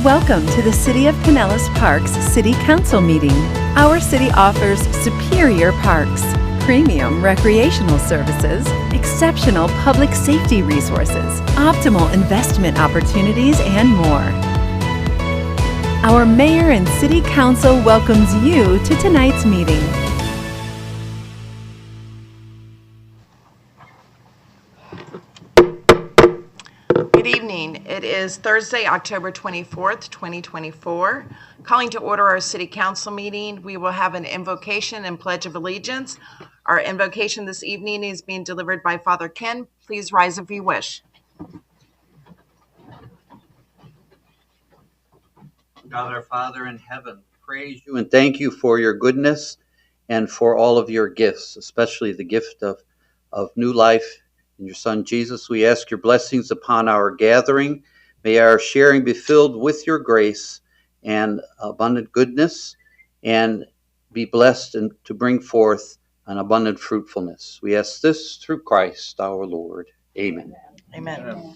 Welcome to the City of Pinellas Parks City Council meeting. Our city offers superior parks, premium recreational services, exceptional public safety resources, optimal investment opportunities, and more. Our mayor and city council welcomes you to tonight's meeting. Good evening. It is Thursday, October 24th, 2024. Calling to order our city council meeting. We will have an invocation and pledge of allegiance. Our invocation this evening is being delivered by Father Ken. Please rise if you wish. God our Father in heaven, praise you and thank you for your goodness and for all of your gifts, especially the gift of new life in your Son Jesus. We ask your blessings upon our gathering. May our sharing be filled with your grace and abundant goodness, and be blessed and to bring forth an abundant fruitfulness. We ask this through Christ our Lord. Amen. Amen.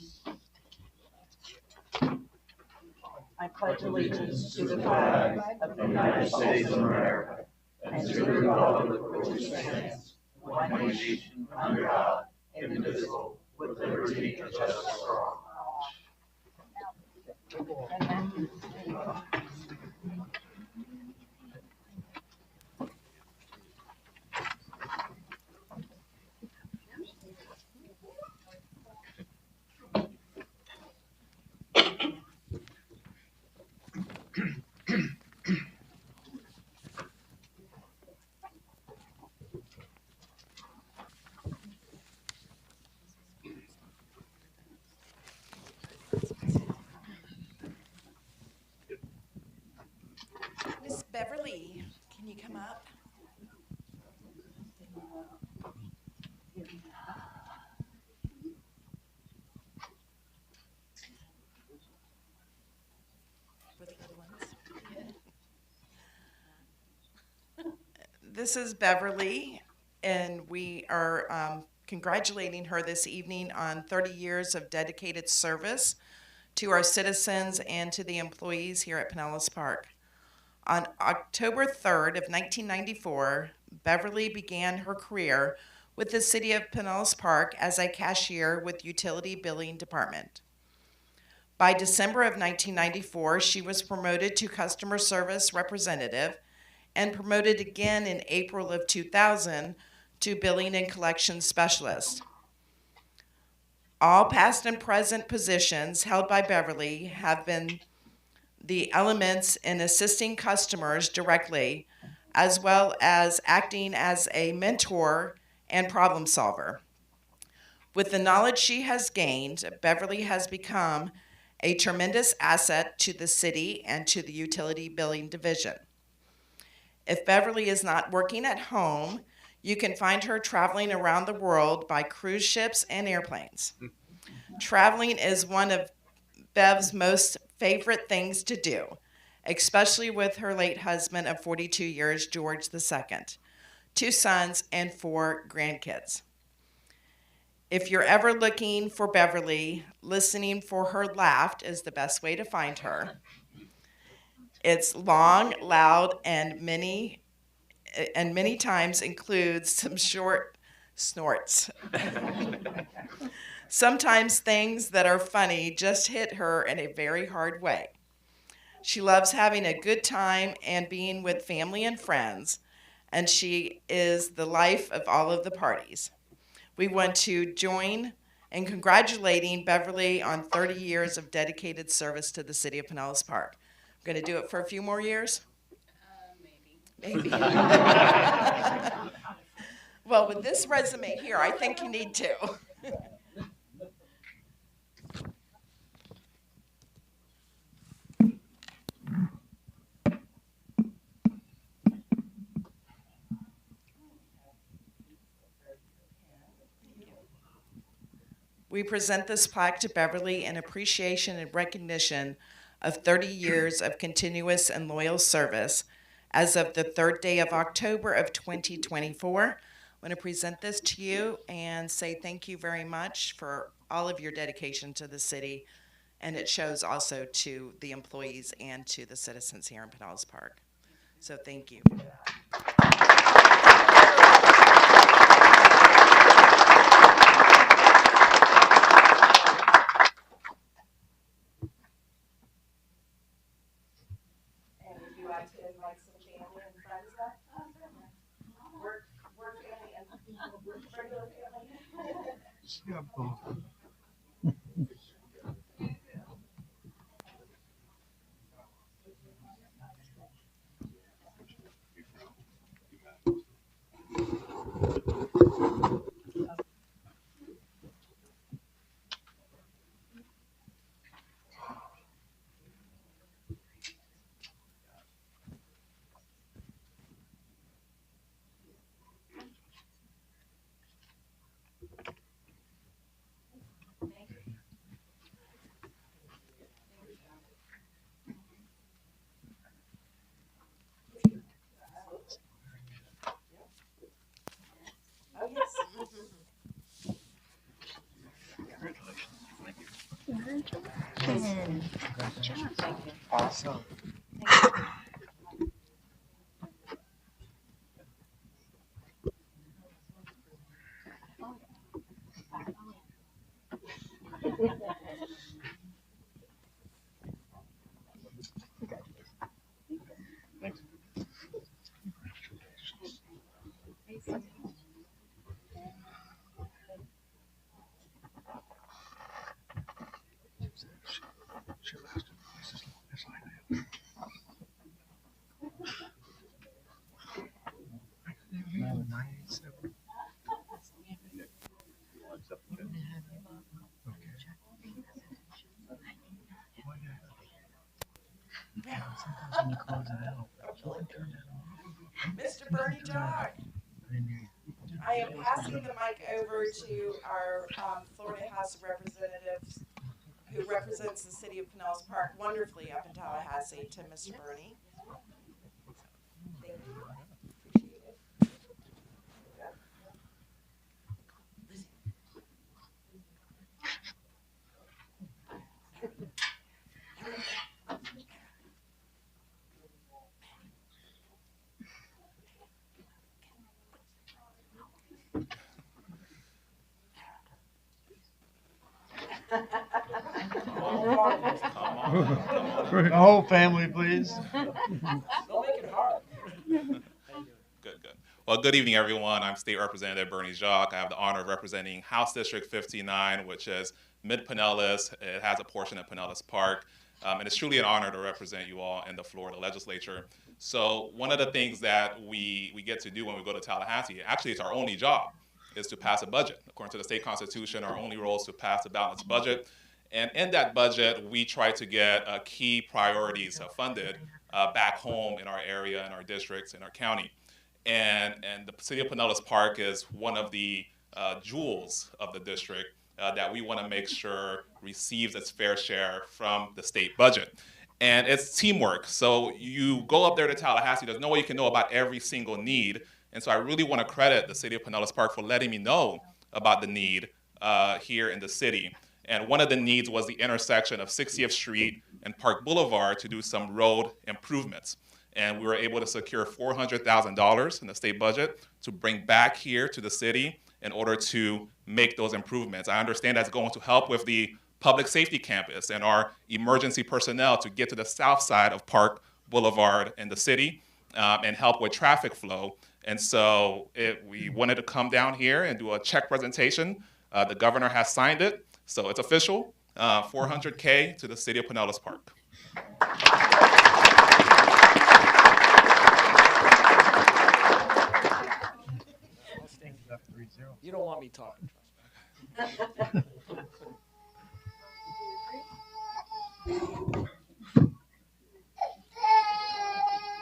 I pledge allegiance to the flag of the United States of America and to the republic for which it stands, one nation, under God, indivisible, with liberty and justice for all. Miss Beverly, can you come up? For the other ones. This is Beverly, and we are congratulating her this evening on 30 years of dedicated service to our citizens and to the employees here at Pinellas Park. On October 3rd of 1994, Beverly began her career with the City of Pinellas Park as a cashier with Utility Billing Department. By December of 1994, she was promoted to Customer Service Representative and promoted again in April of 2000 to Billing and Collections Specialist. All past and present positions held by Beverly have been the elements in assisting customers directly, as well as acting as a mentor and problem solver. With the knowledge she has gained, Beverly has become a tremendous asset to the city and to the utility billing division. If Beverly is not working at home, you can find her traveling around the world by cruise ships and airplanes. Traveling is one of Bev's most favorite things to do, especially with her late husband of 42 years, George II, 2 sons and 4 grandkids. If you're ever looking for Beverly, listening for her laugh is the best way to find her. It's long, loud, and many times includes some short snorts. Sometimes things that are funny just hit her in a very hard way. She loves having a good time and being with family and friends, and she is the life of all of the parties. We want to join in congratulating Beverly on 30 years of dedicated service to the City of Pinellas Park. We're going to do it for a few more years? Maybe. Well, with this resume here, I think you need to. We present this plaque to Beverly in appreciation and recognition of 30 years of continuous and loyal service as of the 3rd day of October of 2024. I want to present this to you and say thank you very much for all of your dedication to the city and it shows also to the employees and to the citizens here in Pinellas Park. So thank you. And would you like to invite some family and friends up? Work family and regular family. Oh, yes. Awesome. Mr. Bernie Dodd, I am passing the mic over to our Florida House of Representatives who represents the city of Pinellas Park wonderfully up in Tallahassee, to Mr. Bernie. Thank you. Appreciate it. The whole family, please. Don't make it hard. Good. Well, good evening, everyone. I'm State Representative Bernie Jacques. I have the honor of representing House District 59, which is mid-Pinellas. It has a portion of Pinellas Park. And it's truly an honor to represent you all in the Florida legislature. So one of the things that we get to do when we go to Tallahassee, actually it's our only job, is to pass a budget. According to the state constitution, our only role is to pass a balanced budget. And in that budget, we try to get key priorities funded back home in our area, in our districts, in our county. And the city of Pinellas Park is one of the jewels of the district that we want to make sure receives its fair share from the state budget. And it's teamwork. So you go up there to Tallahassee, there's no way you can know about every single need. And so I really want to credit the city of Pinellas Park for letting me know about the need here in the city. And one of the needs was the intersection of 60th Street and Park Boulevard to do some road improvements. And we were able to secure $400,000 in the state budget to bring back here to the city in order to make those improvements. I understand that's going to help with the public safety campus and our emergency personnel to get to the south side of Park Boulevard in the city and help with traffic flow. And so we wanted to come down here and do a check presentation. The governor has signed it, so it's official, $400K to the city of Pinellas Park. You don't want me talking.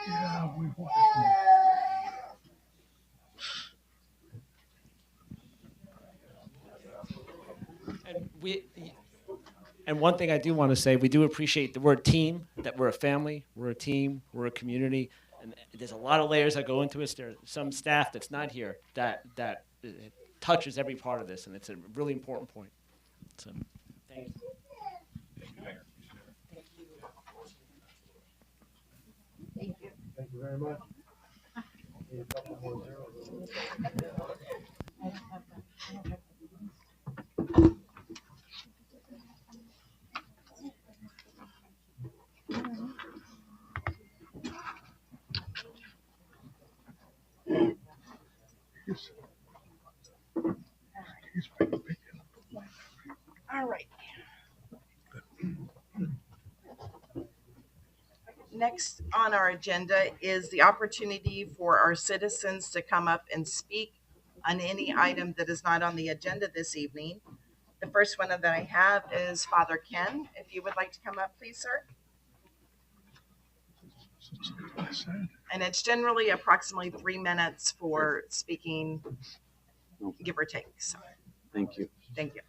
Yeah, we want And one thing I do want to say, we do appreciate that we're a team, that we're a family, we're a team, we're a community, and there's a lot of layers that go into it. There's some staff that's not here that touches every part of this, and it's a really important point. So, thank you. Thank you very much. Need a couple more zeros. All right. Next on our agenda is the opportunity for our citizens to come up and speak on any item that is not on the agenda this evening. The first one that I have is Father Ken. If you would like to come up, please, sir. And it's generally approximately 3 minutes for speaking, give or take. So, Thank you. thank you.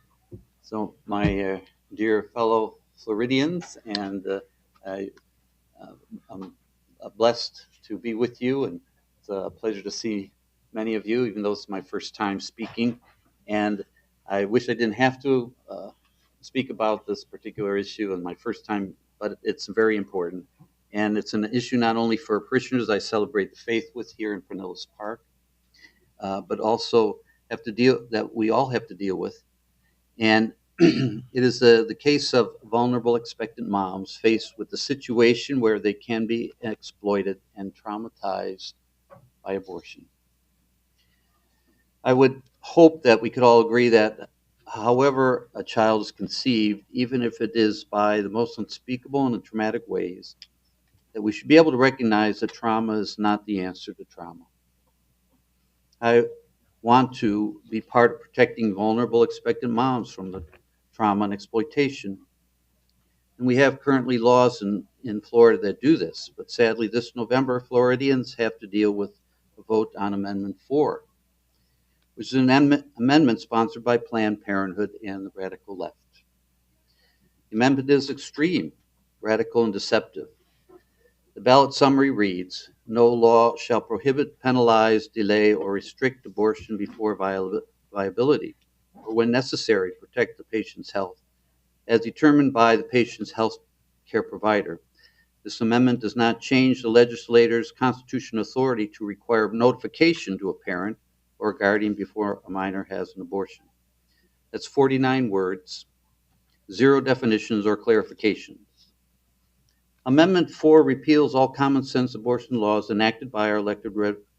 So, my dear fellow Floridians, and I'm blessed to be with you, and it's a pleasure to see many of you, even though it's my first time speaking. And I wish I didn't have to speak about this particular issue on my first time, but it's very important. And it's an issue not only for parishioners I celebrate the faith with here in Pinellas Park, but also that we all have to deal with. And it is the case of vulnerable expectant moms faced with the situation where they can be exploited and traumatized by abortion. I would hope that we could all agree that however a child is conceived, even if it is by the most unspeakable and traumatic ways, that we should be able to recognize that trauma is not the answer to trauma. I want to be part of protecting vulnerable expectant moms from the trauma and exploitation. And we have currently laws in Florida that do this, but sadly this November, Floridians have to deal with a vote on Amendment 4, which is an amendment sponsored by Planned Parenthood and the radical left. The amendment is extreme, radical, and deceptive. The ballot summary reads, "No law shall prohibit, penalize, delay, or restrict abortion before viability, or when necessary, protect the patient's health, as determined by the patient's health care provider." This amendment does not change the legislator's constitutional authority to require notification to a parent or a guardian before a minor has an abortion. That's 49 words, 0 definitions or clarifications. Amendment 4 repeals all common sense abortion laws enacted by our elected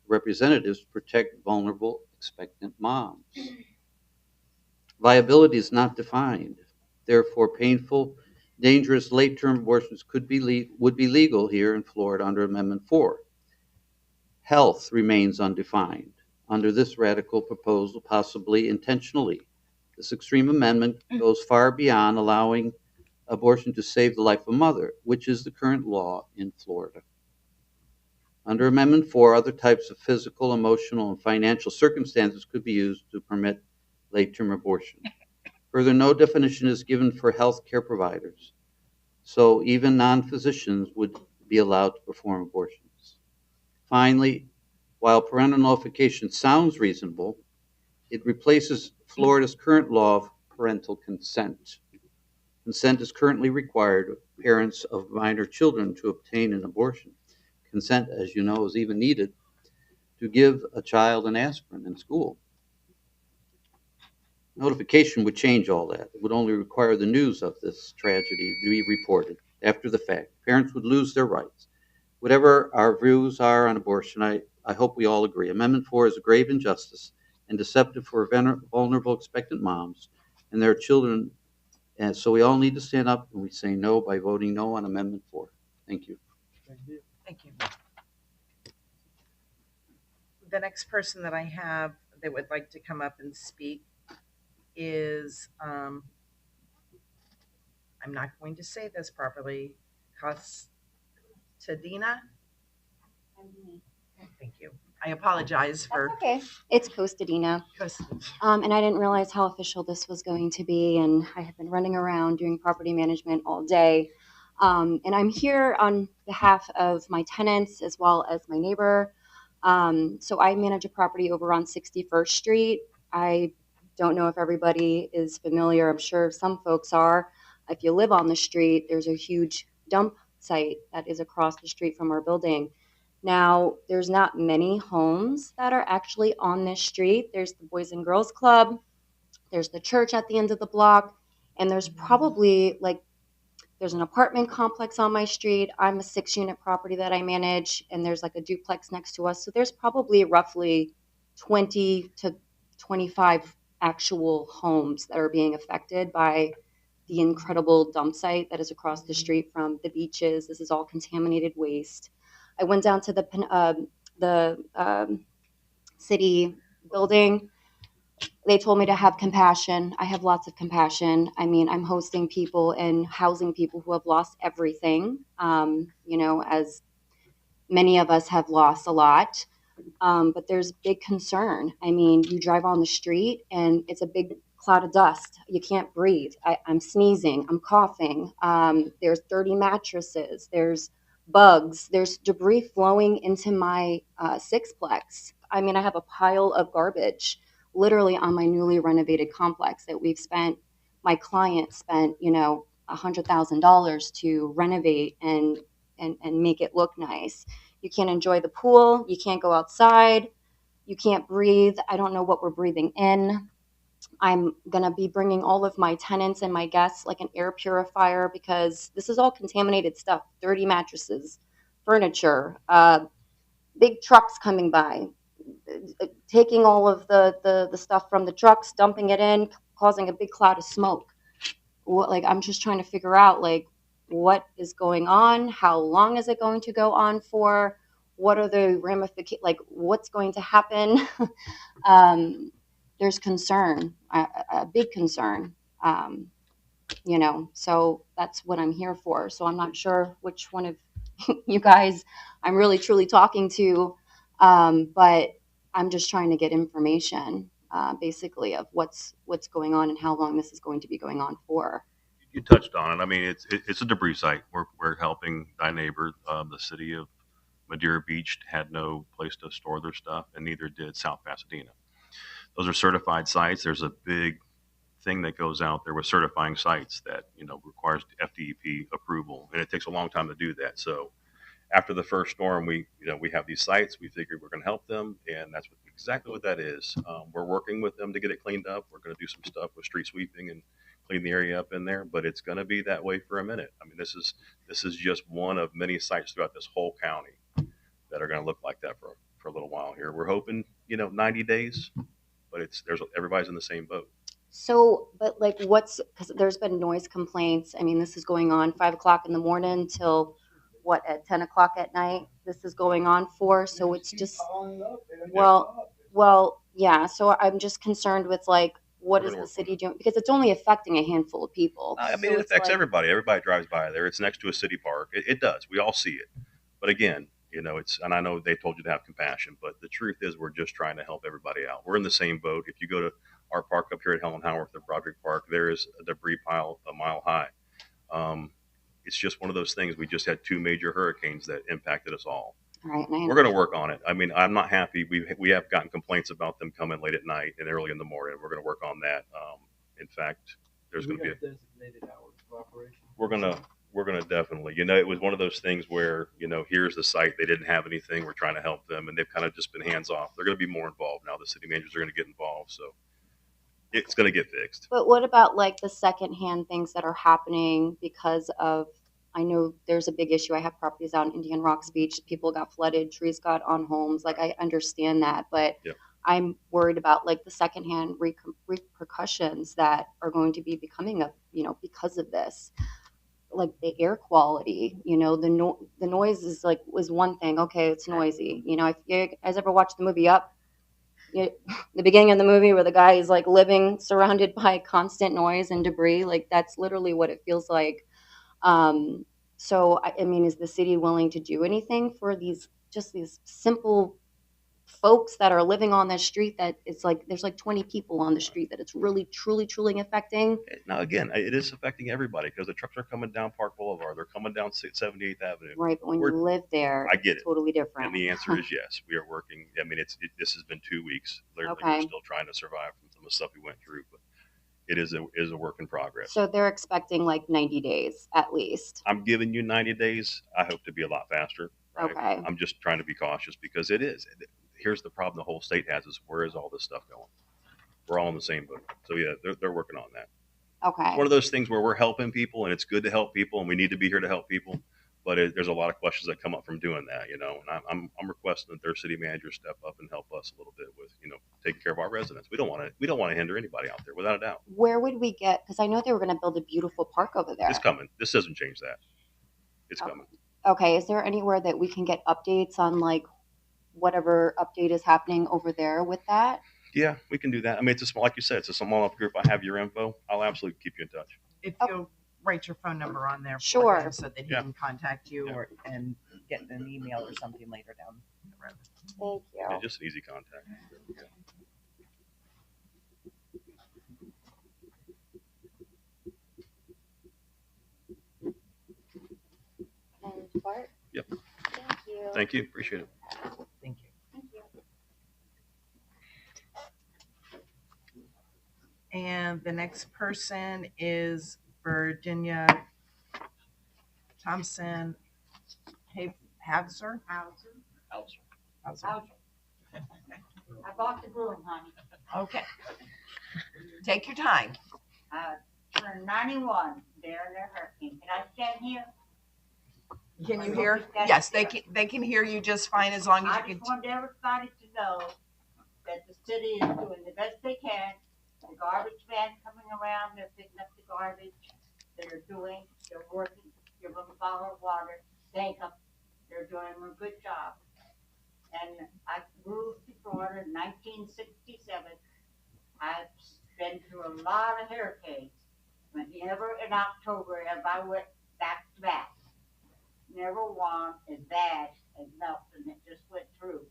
representatives to protect vulnerable expectant moms. Viability is not defined. Therefore, painful, dangerous late-term abortions would be legal here in Florida under Amendment 4. Health remains undefined under this radical proposal, possibly intentionally. This extreme amendment goes far beyond allowing abortion to save the life of a mother, which is the current law in Florida. Under Amendment 4, other types of physical, emotional, and financial circumstances could be used to permit late-term abortion. Further, no definition is given for health care providers, so even non-physicians would be allowed to perform abortions. Finally, while parental notification sounds reasonable, it replaces Florida's current law of parental consent. Consent is currently required of parents of minor children to obtain an abortion. Consent, as you know, is even needed to give a child an aspirin in school. Notification would change all that. It would only require the news of this tragedy to be reported after the fact. Parents would lose their rights. Whatever our views are on abortion, I hope we all agree. Amendment 4 is a grave injustice and deceptive for vulnerable expectant moms and their children. And so we all need to stand up and we say no by voting no on Amendment 4. Thank you. Thank you. The next person that I have that would like to come up and speak is, I'm not going to say this properly, Costadina. Thank you. I apologize for. That's okay. It's Costadina. And I didn't realize how official this was going to be. And I have been running around doing property management all day. And I'm here on behalf of my tenants as well as my neighbor. So I manage a property over on 61st Street. I don't know if everybody is familiar. I'm sure some folks are. If you live on the street, there's a huge dump site that is across the street from our building. Now, there's not many homes that are actually on this street. There's the Boys and Girls Club, there's the church at the end of the block, and there's probably like there's an apartment complex on my street. I'm a 6-unit property that I manage, and there's like a duplex next to us. So there's probably roughly 20 to 25 actual homes that are being affected by the incredible dump site that is across the street from the beaches. This is all contaminated waste. I went down to the city building. They told me to have compassion. I have lots of compassion. I mean, I'm hosting people and housing people who have lost everything, as many of us have lost a lot. But there's big concern. I mean, you drive on the street and it's a big cloud of dust. You can't breathe. I'm sneezing. I'm coughing. There's dirty mattresses. There's bugs. There's debris flowing into my sixplex. I mean, I have a pile of garbage literally on my newly renovated complex that my client spent, $100,000 to renovate and make it look nice. You can't enjoy the pool. You can't go outside. You can't breathe. I don't know what we're breathing in. I'm going to be bringing all of my tenants and my guests like an air purifier because this is all contaminated stuff, dirty mattresses, furniture, big trucks coming by, taking all of the stuff from the trucks, dumping it in, causing a big cloud of smoke. I'm just trying to figure out what is going on, how long is it going to go on for, what are the ramifications, what's going to happen. There's concern, a big concern, so that's what I'm here for. So I'm not sure which one of you guys I'm really truly talking to, but I'm just trying to get information, basically, of what's going on and how long this is going to be going on for. You touched on it. I mean, it's a debris site. We're helping thy neighbor. The city of Madeira Beach had no place to store their stuff, and neither did South Pasadena. Those are certified sites. There's a big thing that goes out there with certifying sites that requires FDEP approval, and it takes a long time to do that. So after the first storm, we have these sites. We figured we're going to help them, and that's exactly what that is. We're working with them to get it cleaned up. We're going to do some stuff with street sweeping and clean the area up in there, but it's going to be that way for a minute. I mean, this is just one of many sites throughout this whole county that are going to look like that for a little while here. We're hoping 90 days, but everybody's in the same boat. So, but because there's been noise complaints. I mean, this is going on 5 o'clock in the morning till at 10 o'clock at night. This is going on for. So it's just yeah. So I'm just concerned with what is the city doing, because it's only affecting a handful of people. I mean, it affects everybody. Everybody drives by there. It's next to a city park. It does. We all see it. But again, and I know they told you to have compassion, but the truth is we're just trying to help everybody out. We're in the same boat. If you go to our park up here at Helen Howarth at Broderick Park, there is a debris pile a mile high. It's just one of those things. We just had 2 major hurricanes that impacted us all. Right. We're going to work on it. I mean, I'm not happy. We have gotten complaints about them coming late at night and early in the morning. We're going to work on that. In fact, there's going to be designated hours of operation. We're going to definitely, it was one of those things where, here's the site. They didn't have anything. We're trying to help them, and they've kind of just been hands off. They're going to be more involved now. The city managers are going to get involved. So it's going to get fixed. But what about the secondhand things that are happening because of, I know there's a big issue. I have properties out in Indian Rocks Beach. People got flooded, trees got on homes. I understand that, but Yep. I'm worried about the secondhand repercussions that are going to be becoming because of this. The air quality, the noise is was one thing. Okay, it's noisy. If you guys ever watched the movie Up, the beginning of the movie where the guy is living surrounded by constant noise and debris, that's literally what it feels like. So I mean, is the city willing to do anything for these simple folks that are living on this street that it's there's 20 people on the street that it's really truly affecting? Now, again, it is affecting everybody because the trucks are coming down Park Boulevard. They're coming down 78th Avenue. Right, but when you live there, I get it's totally different. And the answer is yes. We are working. I mean, this has been 2 weeks. Literally, Okay. we're still trying to survive from some of the stuff we went through, but it is a work in progress. So they're expecting like 90 days at least. I'm giving you 90 days. I hope to be a lot faster. Right? Okay. I'm just trying to be cautious because it is. Here's the problem the whole state has is where is all this stuff going? We're all in the same boat. So yeah, they're working on that. Okay. It's one of those things where we're helping people, and it's good to help people, and we need to be here to help people. But there's a lot of questions that come up from doing that, you know. And I'm requesting that their city manager step up and help us a little bit with, you know, taking care of our residents. We don't want to hinder anybody out there, without a doubt. Where would we get? Because I know they were going to build a beautiful park over there. It's coming. This doesn't change that. It's Okay. coming. Okay. Is there anywhere that we can get updates on like whatever update is happening over there with that? Yeah, we can do that. I mean, it's a small, like you said, it's a small enough group. I have your info. I'll absolutely keep you in touch. If you'll write your phone number on there for Sure. him so that he can contact you and get an email or something later down the road. Thank you. Yeah, just an easy contact. And Bart? Yep. Thank you. Thank you. Appreciate it. Thank you. Thank you. And the next person is Virginia Thompson Havser. Hauser. I bought the broom, honey. Okay. Take your time. Turned 91 there in the hurricane. Can I stand here? Can you hear? Yes, they can hear you just fine as long as I you just can. want everybody to know that the city is doing the best they can. The garbage man coming around, they're picking up the garbage. They're working, give them a bottle of water, thank them. They're doing a good job. And I moved to Florida in 1967. I've been through a lot of hurricanes, but never in October have I went back to back. Never one as bad as Nelson that just went through.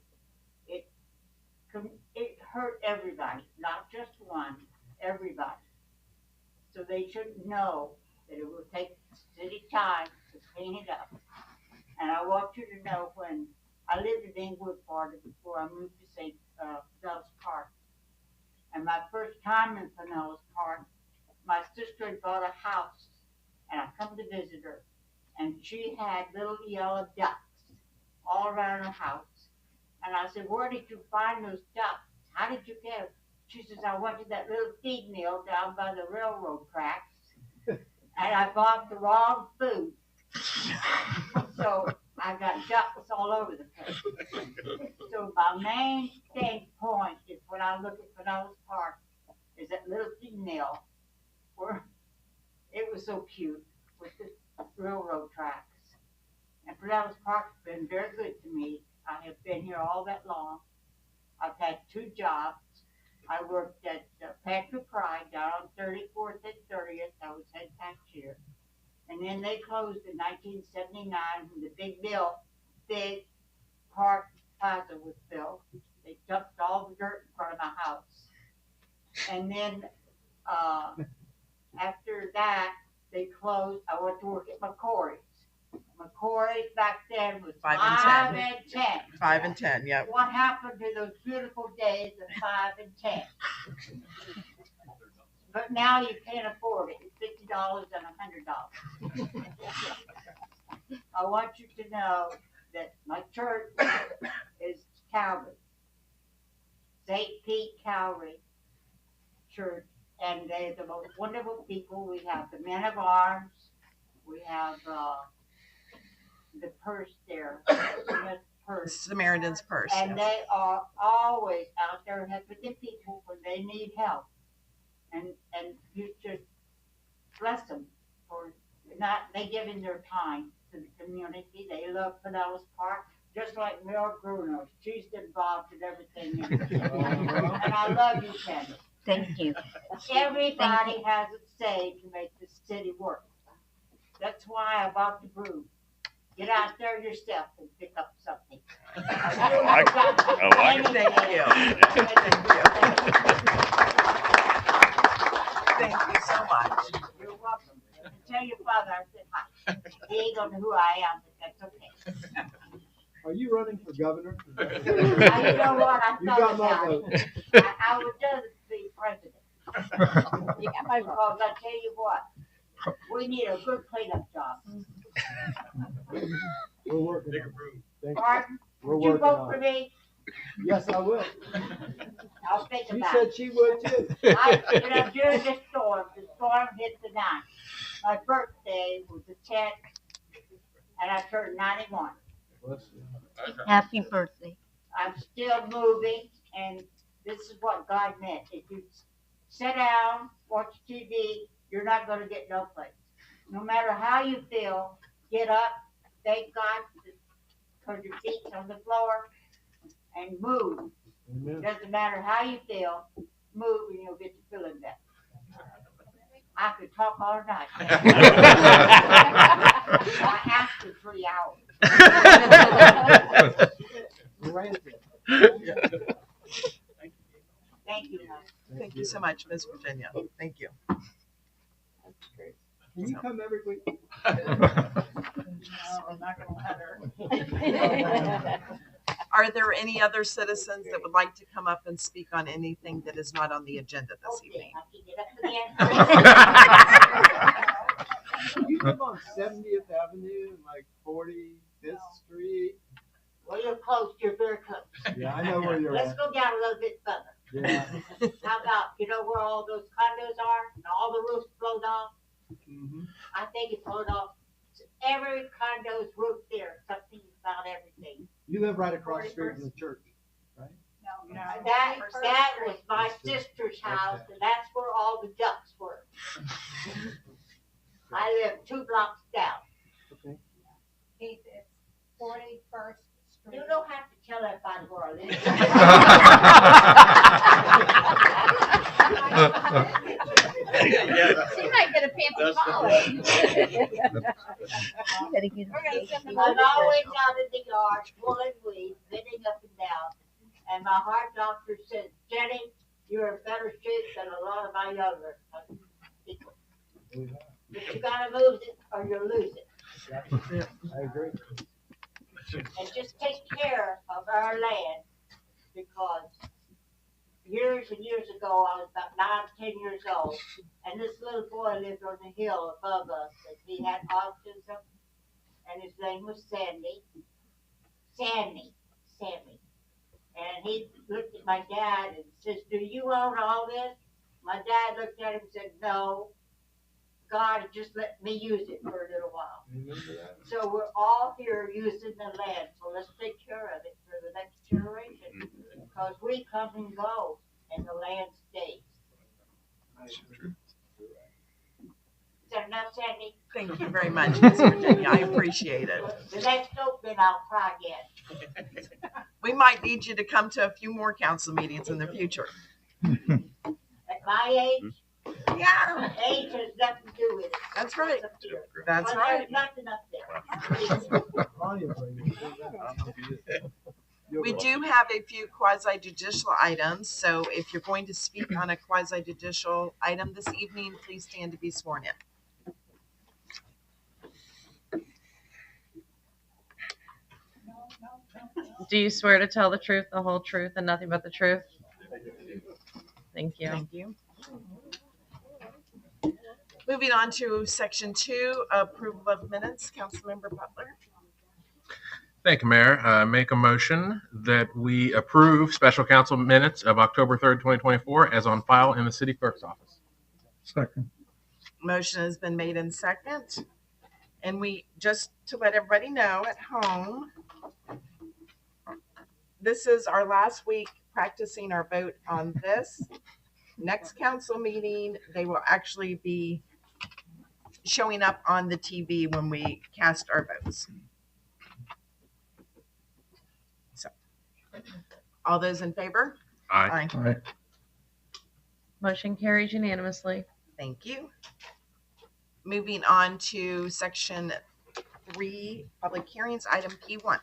It hurt everybody, not just one, everybody. So they should know that it will take city time to clean it up. And I want you to know when I lived in Inglewood, Florida before I moved to St. Pinellas Park. And my first time in Pinellas Park, my sister had bought a house, and I come to visit her, and she had little yellow ducks all around her house. And I said, where did you find those ducks? How did you get them? She says, I went to that little feed mill down by the railroad tracks, and I bought the wrong food. So I got ducks all over the place. So my main point is when I look at Pinellas Park is that little feed mill where it was so cute with the railroad tracks. And Pinellas Park's been very good to me. I have been here all that long. I've had 2 jobs. I worked at Pantry Pride down on 34th and 30th. I was head cashier. And then they closed in 1979 when the big park plaza was built. They dumped all the dirt in front of my house. And then after that, they closed. I went to work at McCory's. McCory's back then was 5 and 10. 5 and 10, yep. What happened to those beautiful days of 5 and 10? But now you can't afford it. It's $50 and $100. I want you to know that my church is Calvary, St. Pete Calvary Church, and they're the most wonderful people. We have the men of arms. We have the purse there, Samaritan's Purse. and they are always out there helping the people when they need help. And you just bless them for they giving their time to the community. They love Pinellas Park, just like Mel Bruno. She's involved in everything. And I love you, Candace. Thank you. Everybody has a say to make the city work. That's why I bought the broom. Get out there yourself and pick up something. I like it. Thank you. Thank you so much. You're welcome. And tell your father I said hi. He ain't gonna know who I am, but that's okay. Are you running for governor? You know what? I You thought got my about vote. it. I would just be president. Because I tell you what, we need a good cleanup job. We're working on it. Thank you. Martin, We're would you working vote on for it. me? Yes, I will. I'll think She about said it. she would too. During the storm hit the 9th. My birthday was the 10th, and I turned 91. Happy birthday. I'm still moving, and this is what God meant. If you sit down, watch TV, you're not going to get no place. No matter how you feel, get up, thank God, put your feet on the floor, and move. Amen. Doesn't matter how you feel, move, and you'll get to feeling better. I could talk all night. I asked for 3 hours. Thank you, hon. Thank you so much, Ms. Virginia. Thank you. Can you come every week? No, I'm not gonna let her. Are there any other citizens that would like to come up and speak on anything that is not on the agenda this evening? I can get up again. You live on 70th Avenue and like 45th Street. Well, you're close, you're very close. Yeah, I know where you're Let's at. go down a little bit further. Yeah. How about, you know where all those condos are, and all the roofs blown off? Mhm. I think it blown off every condo's roof there, something about everything. You live right across the street from the church. That was my sister's house, and that's where all the ducks were. I live 2 blocks down. Okay. It's 41st Street. You don't have to tell everybody where I live. She might get a fancy follow. I'm always out in the yard, pulling weeds, bending up and down. And my heart doctor said, Jenny, you're in better shape than a lot of my younger people. But you gotta lose it or you'll lose it. I agree. And just take care of our land, because years and years ago, I was about 9, 10 years old, and this little boy lived on the hill above us, and he had autism, and his name was Sammy. And he looked at my dad and says, do you own all this? My dad looked at him and said, no, God just let me use it for a little while. So we're all here using the land, so let's take care of it for the next generation, because we come and go, and the land stays. Is that enough, Sandy? Thank you very much, Ms. Virginia. I appreciate it. The next opening, I'll cry again. We might need you to come to a few more council meetings in the future. At my age, Yeah, age has nothing to do with it. that's right. It's up here. That's Well, right. there's nothing up there. We do have a few quasi judicial items, so if you're going to speak on a quasi judicial item this evening, please stand to be sworn in. Do you swear to tell the truth, the whole truth, and nothing but the truth? Thank you. Thank you. Moving on to section 2, approval of minutes, Councilmember Butler. Thank you, Mayor. Make a motion that we approve special council minutes of October 3rd, 2024 as on file in the city clerk's office. Second. Motion has been made in second. And we, just to let everybody know at home, this is our last week practicing our vote on this. Next council meeting, they will actually be showing up on the TV when we cast our votes. So, all those in favor? Aye. All right. Motion carries unanimously. Thank you. Moving on to section 3, public hearings, item P1.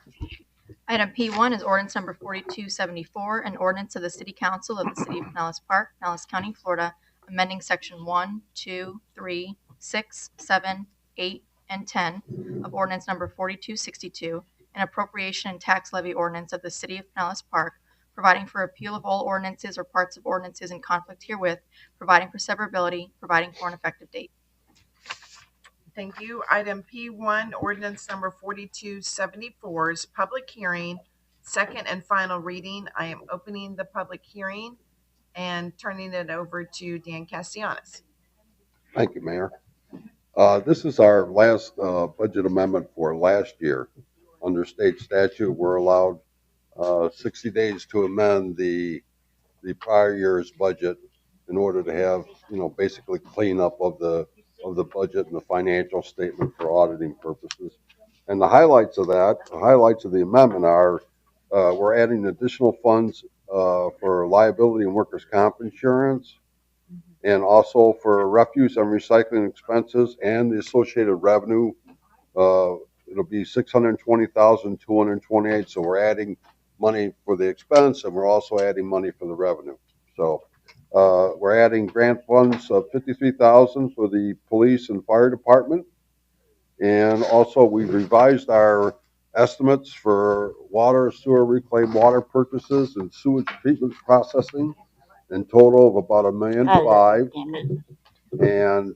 Item P1 is ordinance number 4274, an ordinance of the City Council of the City of Pinellas Park, Pinellas County, Florida, amending section 1, 2, 3, 6, 7, 8, and 10 of ordinance number 4262, an appropriation and tax levy ordinance of the City of Pinellas Park providing for appeal of all ordinances or parts of ordinances in conflict herewith, providing for severability, providing for an effective date. Thank you. Item P1, ordinance number 4274 is public hearing, second and final reading. I am opening the public hearing and turning it over to Dan Castellanos. Thank you, Mayor. This is our last budget amendment for last year. Under state statute, we're allowed 60 days to amend the prior year's budget in order to have, basically cleanup of the budget and the financial statement for auditing purposes. And the highlights of the amendment are we're adding additional funds for liability and workers' comp insurance, and also for refuse and recycling expenses and the associated revenue. It'll be $620,228. So we're adding money for the expense, and we're also adding money for the revenue. So we're adding grant funds of $53,000 for the police and fire department, and also we've revised our estimates for water, sewer, reclaimed water purchases, and sewage treatment processing, in total of about $1.5 million. And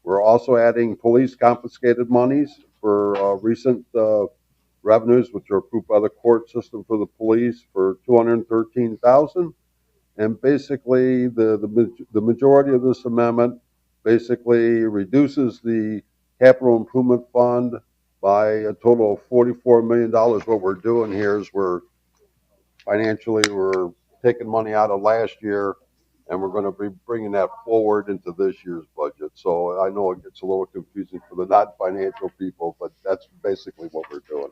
we're also adding police confiscated monies for recent revenues, which are approved by the court system for the police, for $213,000. And basically, the majority of this amendment basically reduces the capital improvement fund by a total of $44 million. What we're doing here is we're taking money out of last year, and we're going to be bringing that forward into this year's budget. So I know it gets a little confusing for the non-financial people, but that's basically what we're doing.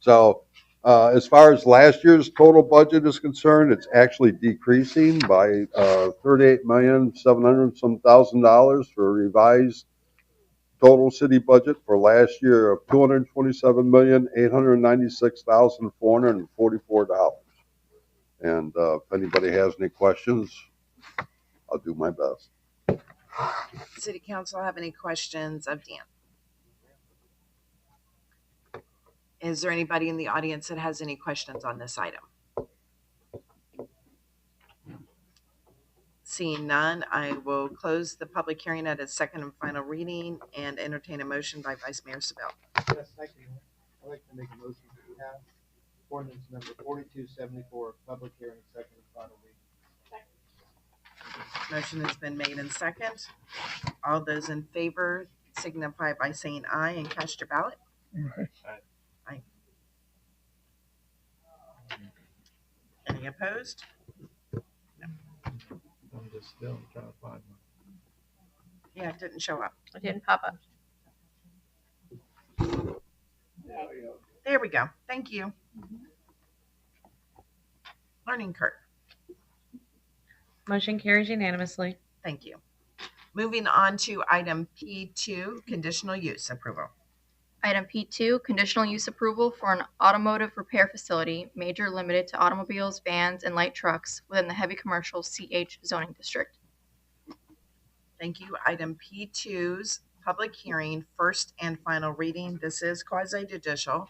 So as far as last year's total budget is concerned, it's actually decreasing by $38,700,000 for a revised total city budget for last year of $227,896,444. And if anybody has any questions, I'll do my best. City Council have any questions of Dan? Is there anybody in the audience that has any questions on this item? Seeing none, I will close the public hearing at its second and final reading and entertain a motion by Vice Mayor Sabel. Yes, thank you. I'd like to make a motion to pass ordinance number 4274, public hearing, second and final reading. Motion has been made in second. All those in favor signify by saying aye and cast your ballot. Aye. Any opposed? I'm just still trying to find one. Yeah, it didn't show up. It didn't pop up. There we go. Thank you. Learning curve. Motion carries unanimously. Thank you. Moving on to item P2, conditional use approval. Item P2, conditional use approval for an automotive repair facility, major limited to automobiles, vans, and light trucks within the heavy commercial CH zoning district. Thank you. Item P2's public hearing, first and final reading. This is quasi judicial.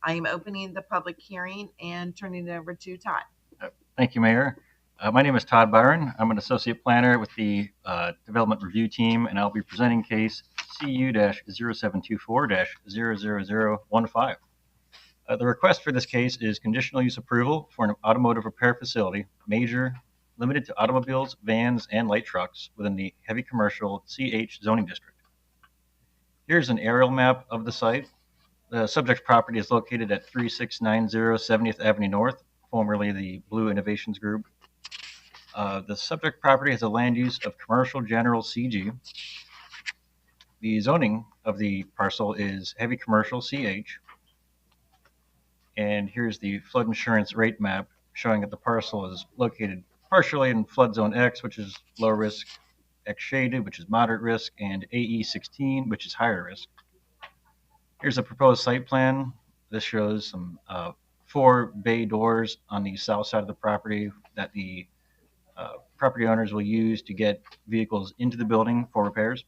I am opening the public hearing and turning it over to Todd. Thank you, Mayor. My name is Todd Byron. I'm an associate planner with the Development Review Team, and I'll be presenting case CU-0724-00015. The request for this case is conditional use approval for an automotive repair facility, major, limited to automobiles, vans, and light trucks within the heavy commercial CH zoning district. Here's an aerial map of the site. The subject property is located at 3690 70th Avenue North, formerly the Blue Innovations Group. The subject property has a land use of commercial general CG. The zoning of the parcel is heavy commercial CH. And here's the flood insurance rate map showing that the parcel is located partially in flood zone X, which is low risk, X shaded, which is moderate risk, and AE 16, which is higher risk. Here's a proposed site plan. This shows some 4 bay doors on the south side of the property that the property owners will use to get vehicles into the building for repairs.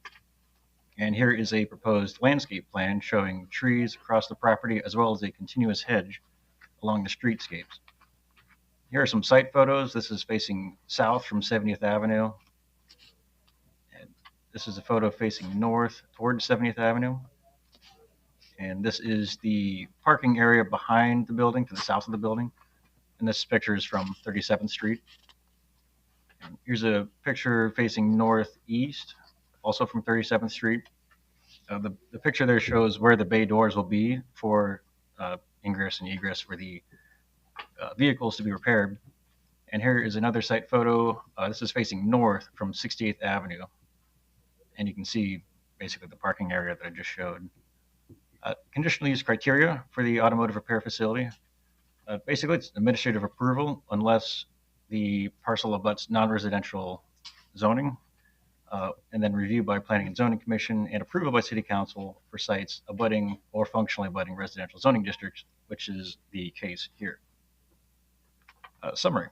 And here is a proposed landscape plan showing trees across the property as well as a continuous hedge along the streetscapes. Here are some site photos. This is facing south from 70th Avenue. And this is a photo facing north towards 70th Avenue. And this is the parking area behind the building to the south of the building. And this picture is from 37th Street. And here's a picture facing northeast, also from 37th Street. The picture there shows where the bay doors will be for ingress and egress for the vehicles to be repaired. And here is another site photo. This is facing north from 68th Avenue. And you can see basically the parking area that I just showed. Conditional use criteria for the automotive repair facility. Basically, it's administrative approval unless the parcel abuts non-residential zoning, and then review by Planning and Zoning Commission and approval by City Council for sites abutting or functionally abutting residential zoning districts, which is the case here. Summary.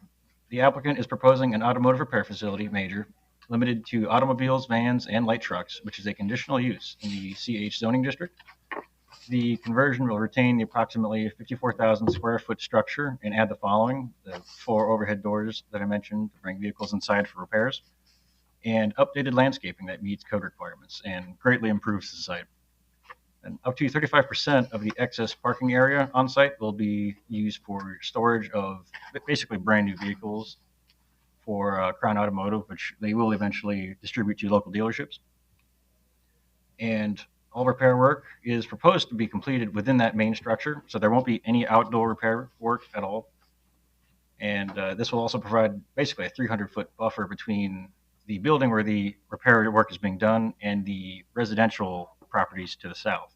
The applicant is proposing an automotive repair facility major limited to automobiles, vans, and light trucks, which is a conditional use in the CH zoning district. The conversion will retain the approximately 54,000 square foot structure and add the following: the 4 overhead doors that I mentioned to bring vehicles inside for repairs, and updated landscaping that meets code requirements and greatly improves the site. And up to 35% of the excess parking area on site will be used for storage of basically brand new vehicles for Crown Automotive, which they will eventually distribute to local dealerships. And all repair work is proposed to be completed within that main structure, so there won't be any outdoor repair work at all. And this will also provide basically a 300-foot buffer between the building where the repair work is being done and the residential properties to the south.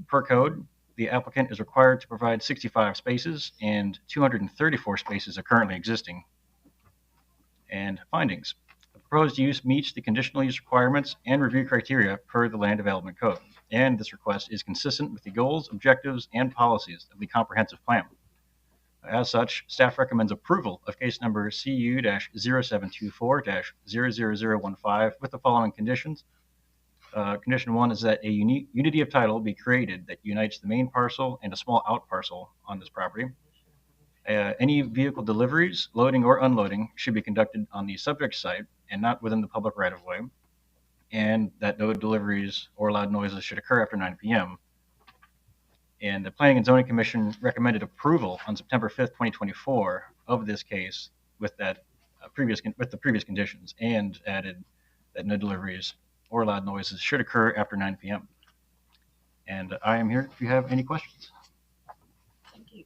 Per code, the applicant is required to provide 65 spaces, and 234 spaces are currently existing. And findings. The proposed use meets the conditional use requirements and review criteria per the Land Development Code, and this request is consistent with the goals, objectives, and policies of the comprehensive plan. As such, staff recommends approval of case number CU-0724-00015 with the following conditions. Condition 1 is that a unity of title be created that unites the main parcel and a small out parcel on this property. Any vehicle deliveries, loading, or unloading should be conducted on the subject site and not within the public right-of-way, and that no deliveries or loud noises should occur after 9 p.m. And the Planning and Zoning Commission recommended approval on September 5th, 2024 of this case with the previous conditions, and added that no deliveries or loud noises should occur after 9 p.m. And I am here if you have any questions. Thank you.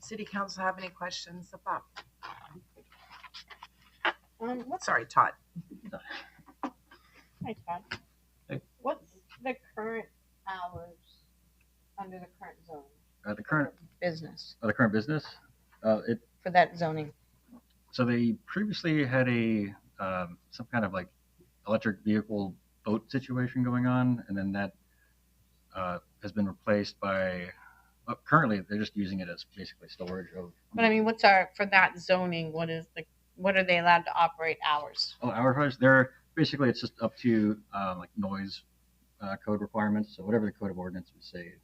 City Council have any questions about? Sorry, Todd. Hi, Todd. Hey. What's the current hours under the current zone? The current Business, business, for that zoning. so they previously had a some kind of like electric vehicle boat situation going on, and then that has been replaced by. Currently, they're just using it as basically storage of. But I mean, for that zoning, what are they allowed to operate hours? Oh, hours. They're basically, it's just up to like noise code requirements. So whatever the code of ordinance would say.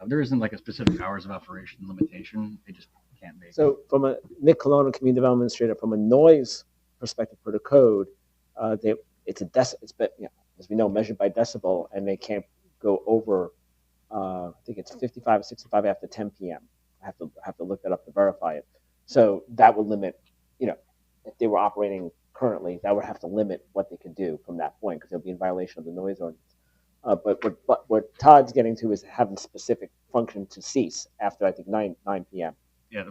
There isn't like a specific hours of operation limitation. They just can't make. So from a Nick Colonna, Community Development Administrator, from a noise perspective for the code, it's as we know, measured by decibel, and they can't go over. I think it's 55 or 65 after 10 p.m. I have to look that up to verify it. So that would limit, if they were operating currently, that would have to limit what they could do from that point, because they'll be in violation of the noise ordinance. But what Todd's getting to is having specific function to cease after, I think, 9 p.m. Yeah,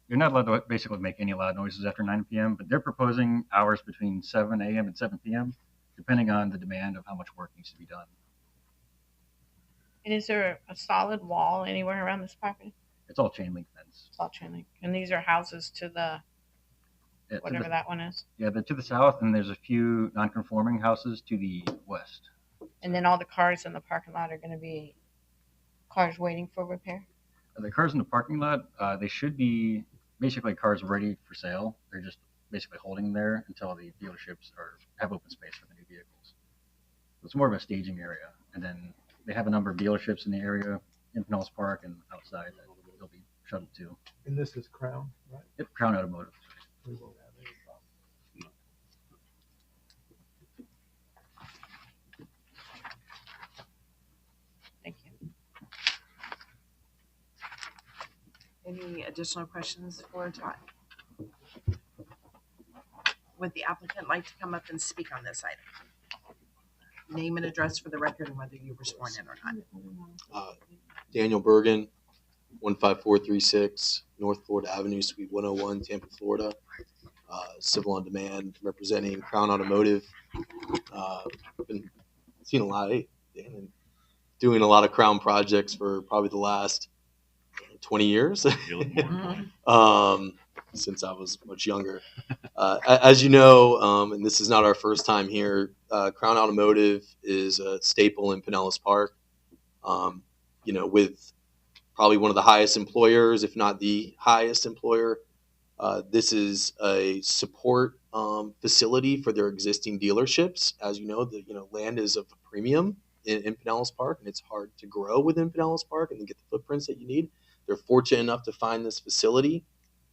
you're not allowed to basically make any loud noises after 9 p.m., but they're proposing hours between 7 a.m. and 7 p.m., depending on the demand of how much work needs to be done. And is there a solid wall anywhere around this property? It's all chain link fence. It's all chain link. And these are houses to the, Yeah, whatever that one is. Yeah, they're to the south, and there's a few non-conforming houses to the west. And then all the cars in the parking lot are going to be cars waiting for repair? The cars in the parking lot, they should be basically cars ready for sale. They're just basically holding them there until the dealerships have open space for the new vehicles. It's more of a staging area, and then they have a number of dealerships in the area in Pinellas Park and outside that they'll be shuttle too. And this is Crown, right? Yep, Crown Automotive. We won't have any problem. Thank you. Any additional questions for Todd? Would the applicant like to come up and speak on this item? Name and address for the record and whether you were sworn in or not. Daniel Bergen, 15436 North Florida Avenue, Suite 101, Tampa, Florida. Civil on demand, representing Crown Automotive. Been seeing a lot, and doing a lot of Crown projects for probably the last 20 years, since I was much younger. As you know, and this is not our first time here, Crown Automotive is a staple in Pinellas Park. With probably one of the highest employers, if not the highest employer. This is a support facility for their existing dealerships. As you know, the land is of a premium in Pinellas Park, and it's hard to grow within Pinellas Park and get the footprints that you need. They're fortunate enough to find this facility.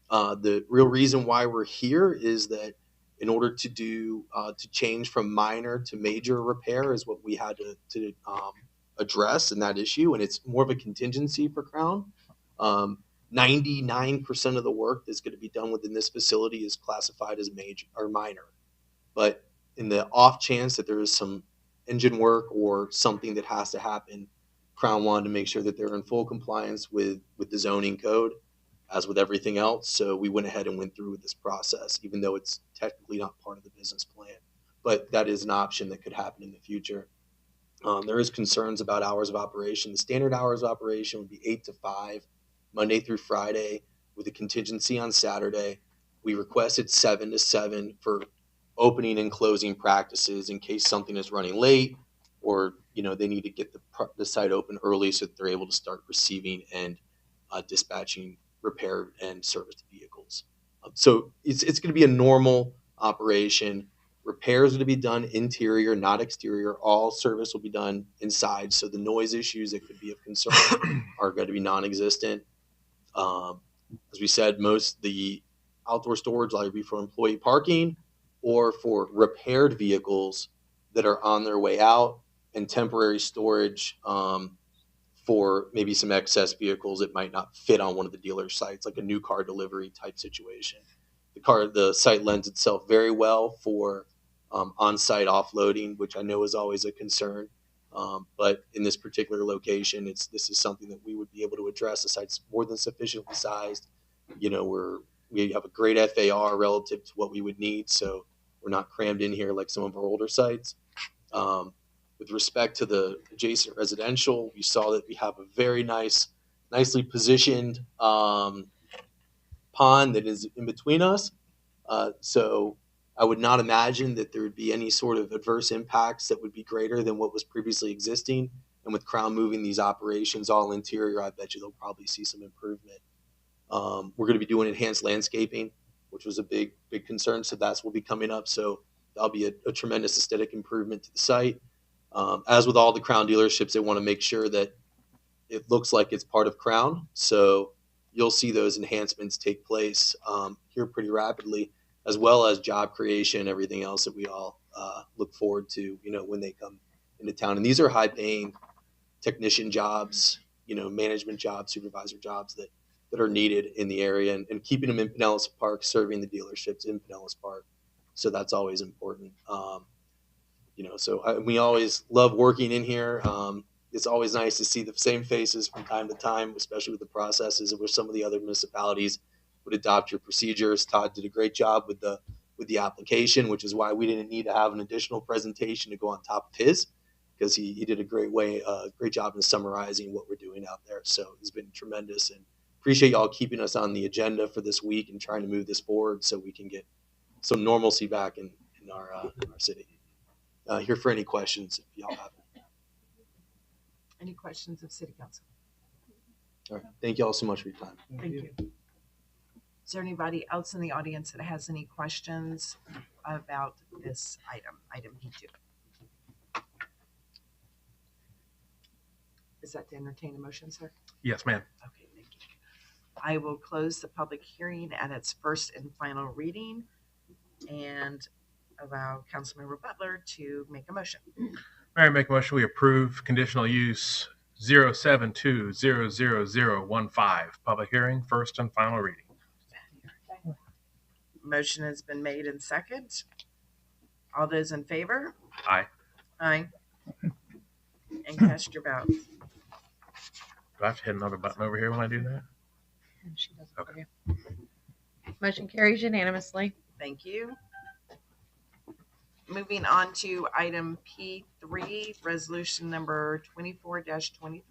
The real reason why we're here is that in order to do to change from minor to major repair is what we had to address in that issue, and it's more of a contingency for Crown. 99% of the work that's going to be done within this facility is classified as major or minor, but in the off chance that there is some engine work or something that has to happen, Crown wanted to make sure that they're in full compliance with the zoning code, as with everything else. So we went ahead and went through with this process, even though it's technically not part of the business plan. But that is an option that could happen in the future. There is concerns about hours of operation. The standard hours of operation would be 8 to 5, Monday through Friday, with a contingency on Saturday. We requested 7 to 7 for opening and closing practices in case something is running late, or they need to get the site open early so that they're able to start receiving and dispatching repair and serviced vehicles. So it's going to be a normal operation. Repairs are to be done interior, not exterior. All service will be done inside. So the noise issues that could be of concern are going to be non-existent. As we said, most the outdoor storage will either be for employee parking or for repaired vehicles that are on their way out, and temporary storage for maybe some excess vehicles that might not fit on one of the dealer sites, like a new car delivery type situation. The site lends itself very well for on-site offloading, which I know is always a concern. But in this particular location, this is something that we would be able to address. The site's more than sufficiently sized. We have a great FAR relative to what we would need, so we're not crammed in here like some of our older sites. With respect to the adjacent residential, you saw that we have a very nicely positioned pond that is in between us. So I would not imagine that there would be any sort of adverse impacts that would be greater than what was previously existing. And with Crown moving these operations all interior, I bet you they'll probably see some improvement. We're going to be doing enhanced landscaping, which was a big concern. So that's will be coming up. So that'll be a tremendous aesthetic improvement to the site. As with all the Crown dealerships, they want to make sure that it looks like it's part of Crown. So you'll see those enhancements take place here pretty rapidly, as well as job creation, everything else that we all look forward to, when they come into town. And these are high-paying technician jobs, management jobs, supervisor jobs that are needed in the area, and keeping them in Pinellas Park, serving the dealerships in Pinellas Park. So that's always important. We always love working in here. It's always nice to see the same faces from time to time, especially with the processes of where some of the other municipalities would adopt your procedures. Todd did a great job with the application, which is why we didn't need to have an additional presentation to go on top of his, because he did a great job in summarizing what we're doing out there. So it's been tremendous, and appreciate y'all keeping us on the agenda for this week and trying to move this forward so we can get some normalcy back in our city. Here for any questions if y'all have them. Any questions of City Council? All right. Thank you all so much for your time. Thank you. Is there anybody else in the audience that has any questions about this item E2? Is that to entertain a motion, sir? Yes, ma'am. Okay, thank you. I will close the public hearing at its first and final reading and allow Councilmember Butler to make a motion. Mayor, make a motion we approve conditional use 072-00015, public hearing, first and final reading. Motion has been made and second. All those in favor? Aye. Aye. And cast your vote. Do I have to hit another button over here when I do that? Okay. Motion carries unanimously. Thank you. Moving on to item P3, resolution number 24-23.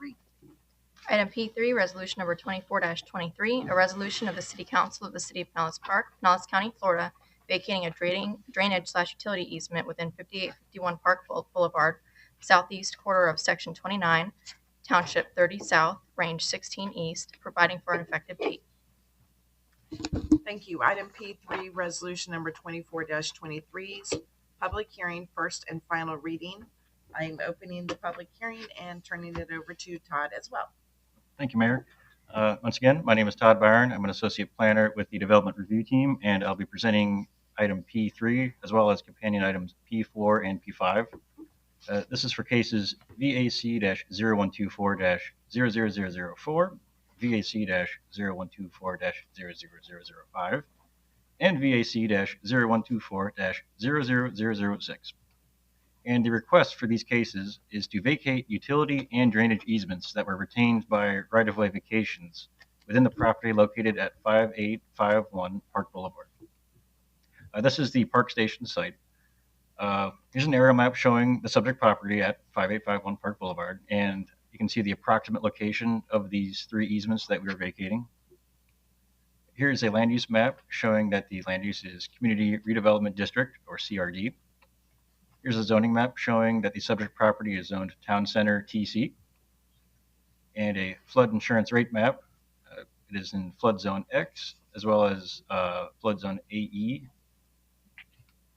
Item P3, resolution number 24-23, a resolution of the City Council of the City of Pinellas Park, Pinellas County, Florida, vacating a drainage/utility easement within 5851 Park Boulevard, southeast quarter of Section 29, Township 30 South, Range 16 East, providing for an effective date. Thank you. Item P3, resolution number 24-23's public hearing, first and final reading. I'm opening the public hearing and turning it over to Todd as well. Thank you, Mayor. Once again, my name is Todd Byron. I'm an associate planner with the Development Review Team, and I'll be presenting item P3 as well as companion items P4 and P5. This is for cases VAC-0124-00004, VAC-0124-00005, and VAC-0124-00006. And the request for these cases is to vacate utility and drainage easements that were retained by right-of-way vacations within the property located at 5851 Park Boulevard. This is the Park Station site. Here's an aerial map showing the subject property at 5851 Park Boulevard, and you can see the approximate location of these three easements that we are vacating. Here's a land use map showing that the land use is Community Redevelopment District, or CRD. Here's a zoning map showing that the subject property is zoned Town Center TC, and a flood insurance rate map. It is in flood zone X as well as flood zone AE.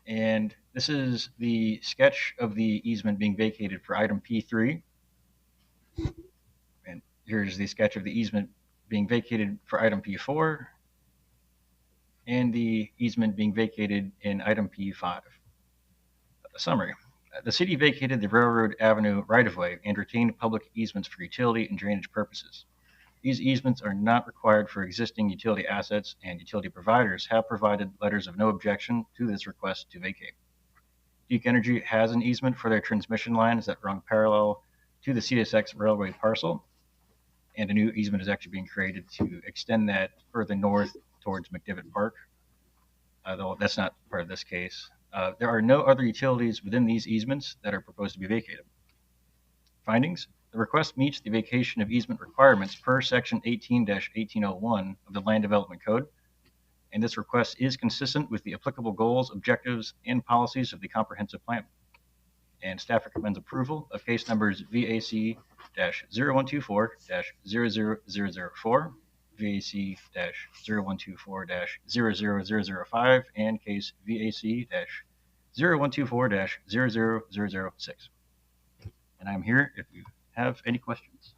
And this is the sketch of the easement being vacated for item P3. And here's the sketch of the easement being vacated for item P4 and the easement being vacated in item P5. Summary. The city vacated the Railroad Avenue right-of-way and retained public easements for utility and drainage purposes. These easements are not required for existing utility assets, and utility providers have provided letters of no objection to this request to vacate. Duke Energy has an easement for their transmission lines that run parallel to the CSX railway parcel, and a new easement is actually being created to extend that further north towards McDivitt Park, though that's not part of this case. There are no other utilities within these easements that are proposed to be vacated. Findings: the request meets the vacation of easement requirements per Section 18-1801 of the Land Development Code, and this request is consistent with the applicable goals, objectives, and policies of the comprehensive plan. And staff recommends approval of case numbers VAC-0124-00004, VAC-0124-00005, and case VAC-0124-00006. And I'm here if you have any questions.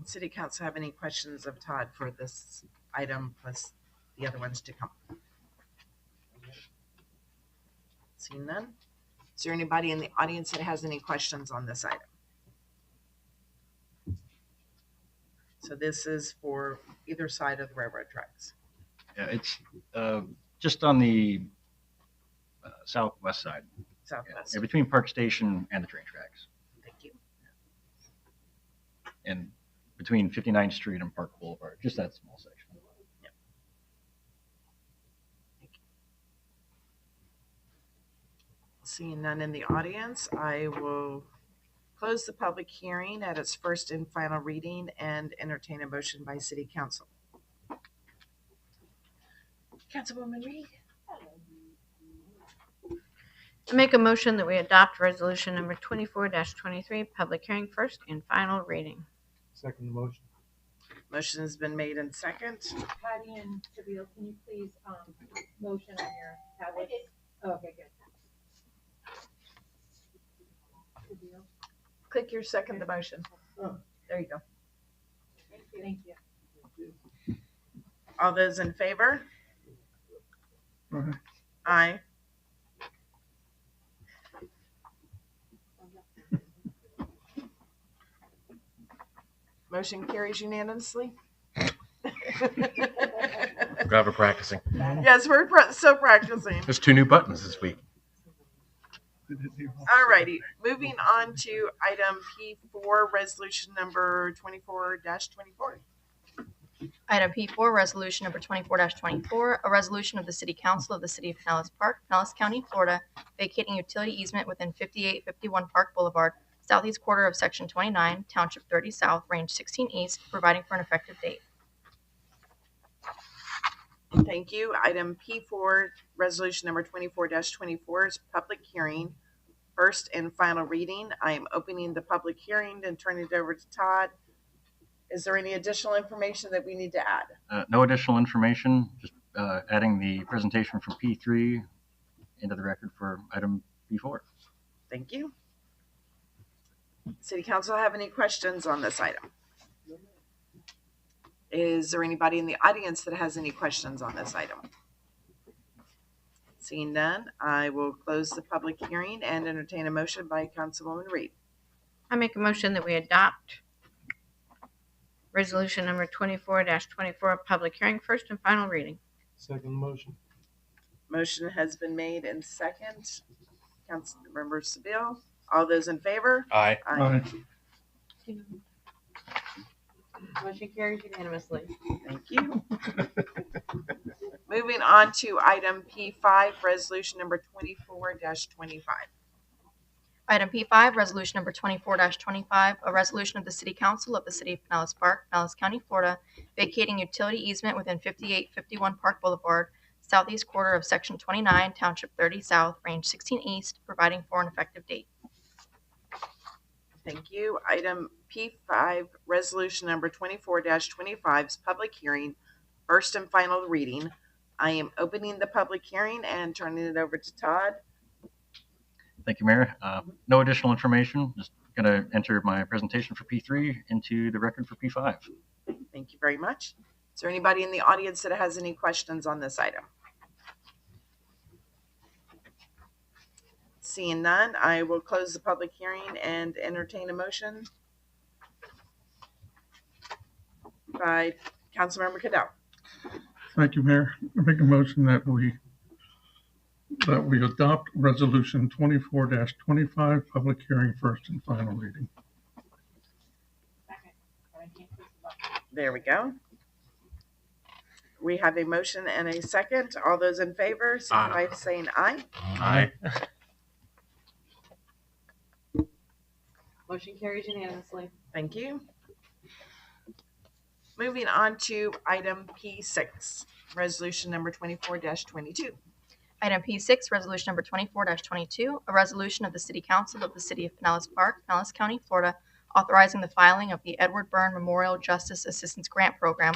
City Council have any questions of Todd for this item plus the other ones to come? Seeing none. Is there anybody in the audience that has any questions on this item? So this is for either side of the railroad tracks. Yeah, it's just on the southwest side. Southwest. Yeah, between Park Station and the train tracks. Thank you. And between 59th Street and Park Boulevard, just that small section. Yep. Thank you. Seeing none in the audience, I will close the public hearing at its first and final reading and entertain a motion by City Council. Councilwoman Reed. I make a motion that we adopt resolution number 24-23, public hearing, first and final reading. Second the motion. Motion has been made and second. Patty and Seville, can you please motion on your tablet? Okay, good. Click your second the motion. Oh. There you go. Thank you. All those in favor? Aye. Motion carries unanimously. Glad we're practicing. Yes, we're still practicing. There's 2 new buttons this week. All righty, moving on to item P4, resolution number 24-24. Item P4, resolution number 24-24, a resolution of the City Council of the City of Pinellas Park, Pinellas County, Florida, vacating utility easement within 5851 Park Boulevard, southeast quarter of Section 29, Township 30 South, Range 16 East, providing for an effective date. Thank you. Item P4, resolution number 24-24 is public hearing, first and final reading. I am opening the public hearing and turning it over to Todd. Is there any additional information that we need to add? No additional information, just adding the presentation from P3 into the record for item P4. Thank you. City Council have any questions on this item? Is there anybody in the audience that has any questions on this item? Seeing none, I will close the public hearing and entertain a motion by Councilwoman Reed. I make a motion that we adopt resolution number 24-24, public hearing, first and final reading. Second motion. Motion has been made and second. Councilmember Seville, all those in favor? Aye. Aye. Motion carries unanimously. Thank you. Moving on to item P5, resolution number 24-25. Item P5, resolution number 24-25, a resolution of the City Council of the City of Pinellas Park, Pinellas County, Florida, vacating utility easement within 5851 Park Boulevard, southeast quarter of Section 29, Township 30 South, Range 16 East, providing for an effective date. Thank you. Item P5, resolution number 24-25 is public hearing, first and final reading. I am opening the public hearing and turning it over to Todd. Thank you, Mayor. No additional information, just going to enter my presentation for P3 into the record for P5. Thank you very much. Is there anybody in the audience that has any questions on this item? Seeing none, I will close the public hearing and entertain a motion by Councilmember Cadell. Thank you, Mayor. I make a motion that we adopt resolution 24-25, public hearing, first and final reading. There we go. We have a motion and a second. All those in favor, signify by saying aye. Aye. Motion carries unanimously. Thank you. Moving on to item P6, resolution number 24-22. Item P6, resolution number 24-22, a resolution of the City Council of the City of Pinellas Park, Pinellas County, Florida, authorizing the filing of the Edward Byrne Memorial Justice Assistance Grant Program,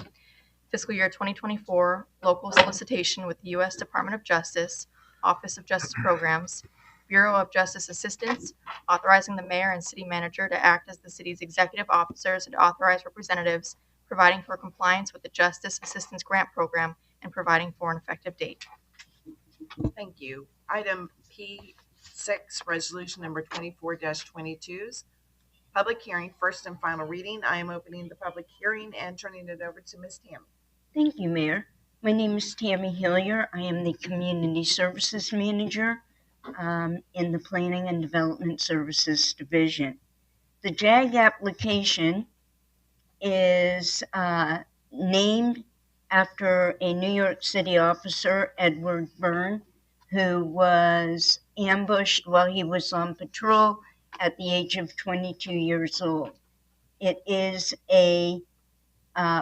fiscal year 2024, local solicitation with the U.S. Department of Justice, Office of Justice Programs, Bureau of Justice Assistance, authorizing the mayor and city manager to act as the city's executive officers and authorized representatives, providing for compliance with the Justice Assistance Grant Program, and providing for an effective date. Thank you. Item P6, resolution number 24-22, public hearing, first and final reading. I am opening the public hearing and turning it over to Ms. Tammy. Thank you, Mayor. My name is Tammy Hillier. I am the Community Services Manager in the Planning and Development Services Division. The JAG application is named after a New York City officer, Edward Byrne, who was ambushed while he was on patrol at the age of 22 years old. It is a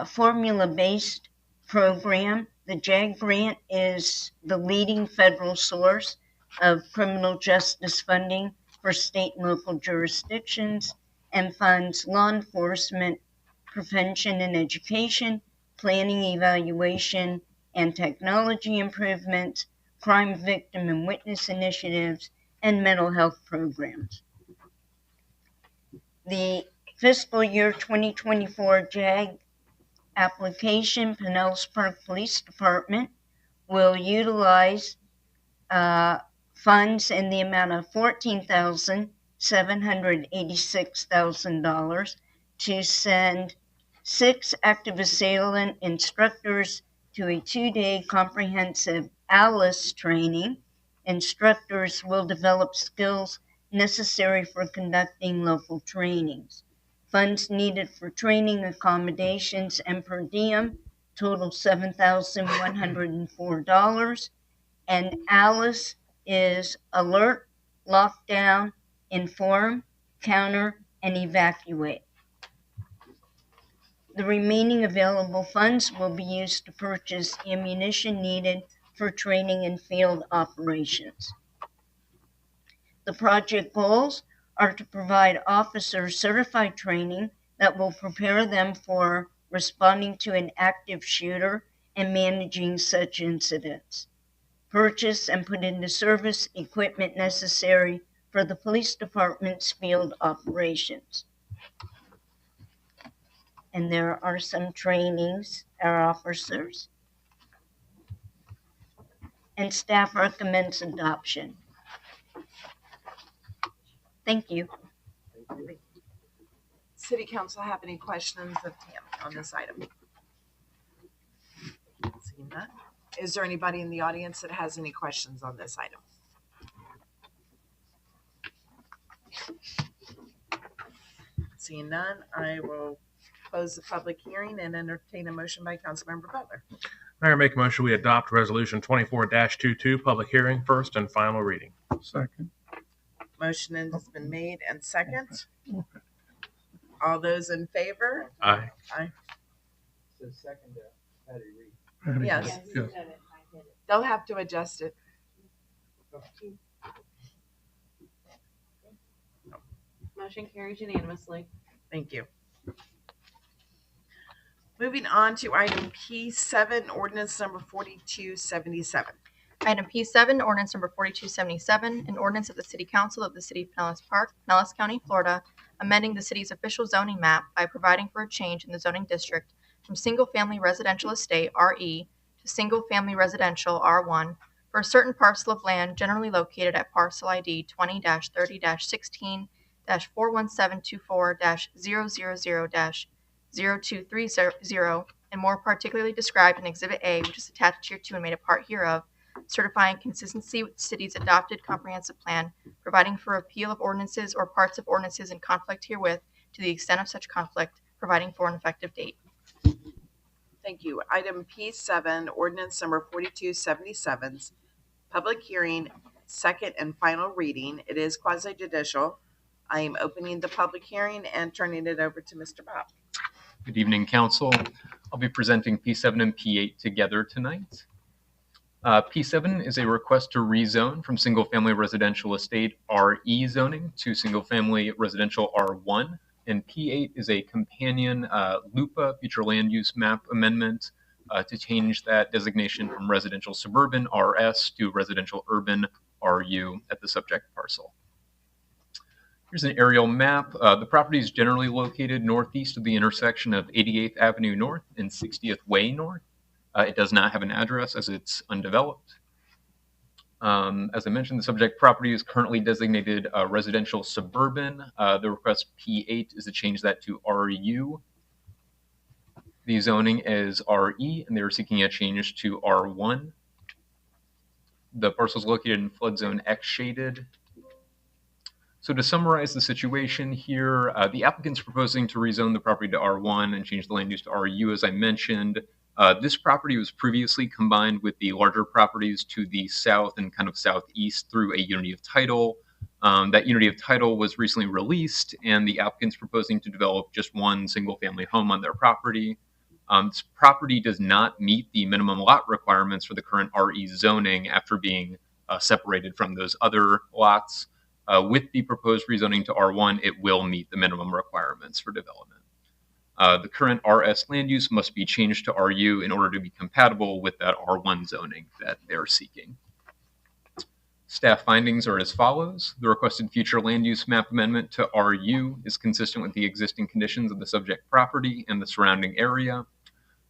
formula-based program. The JAG grant is the leading federal source of criminal justice funding for state and local jurisdictions and funds law enforcement, prevention and education, planning, evaluation, and technology improvements, crime victim and witness initiatives, and mental health programs. The fiscal year 2024 JAG application, Pinellas Park Police Department will utilize funds in the amount of $14,786,000 to send 6 active assailant instructors to a 2-day comprehensive ALICE training. Instructors will develop skills necessary for conducting local trainings. Funds needed for training, accommodations, and per diem total $7,104. And ALICE is alert, lockdown, inform, counter, and evacuate. The remaining available funds will be used to purchase ammunition needed for training and field operations. The project goals are to provide officers certified training that will prepare them for responding to an active shooter and managing such incidents. Purchase and put into service equipment necessary for the police department's field operations. And there are some trainings our officers. And staff recommends adoption. Thank you. City Council have any questions of Tam on this item? Seeing none. Is there anybody in the audience that has any questions on this item? Seeing none, I will close the public hearing and entertain a motion by Councilmember Butler. Mayor, make a motion we adopt Resolution 24-22, public hearing, first and final reading. Second. Motion has been made and second. All those in favor? Aye. Aye. So second, Patty Reed. Patty, Yes. yes. They'll have to adjust it. Motion carries unanimously. Thank you. Moving on to item P7, ordinance number 4277. Item P7, ordinance number 4277, an ordinance of the City Council of the City of Pinellas Park, Pinellas County, Florida, amending the city's official zoning map by providing for a change in the zoning district from single-family residential estate, RE, to single-family residential, R1, for a certain parcel of land generally located at parcel ID 20-30-16-41724-000-0230, and more particularly described in Exhibit A, which is attached hereto and made a part hereof, certifying consistency with the city's adopted comprehensive plan, providing for appeal of ordinances or parts of ordinances in conflict herewith to the extent of such conflict, providing for an effective date. Thank you. Item P7, ordinance number 4277's public hearing, second and final reading. It is quasi-judicial. I am opening the public hearing and turning it over to Mr. Bob. Good evening, Council. I'll be presenting P7 and P8 together tonight. P7 is a request to rezone from single-family residential estate RE zoning to single-family residential R1, and P8 is a companion LUPA future land use map amendment to change that designation from residential suburban RS to residential urban RU at the subject parcel. Here's an aerial map. The property is generally located northeast of the intersection of 88th Avenue North and 60th Way North. It does not have an address as it's undeveloped. As I mentioned, the subject property is currently designated residential suburban. The request P8 is to change that to RU. The zoning is RE, and they're seeking a change to R1. The parcel is located in flood zone X shaded. So to summarize the situation here, the applicant's proposing to rezone the property to R1 and change the land use to RU, as I mentioned. This property was previously combined with the larger properties to the south and kind of southeast through a unity of title. That unity of title was recently released, and the applicant's proposing to develop just one single-family home on their property. This property does not meet the minimum lot requirements for the current RE zoning after being separated from those other lots. With the proposed rezoning to R1, it will meet the minimum requirements for development. The current RS land use must be changed to RU in order to be compatible with that R1 zoning that they're seeking. Staff findings are as follows. The requested future land use map amendment to RU is consistent with the existing conditions of the subject property and the surrounding area.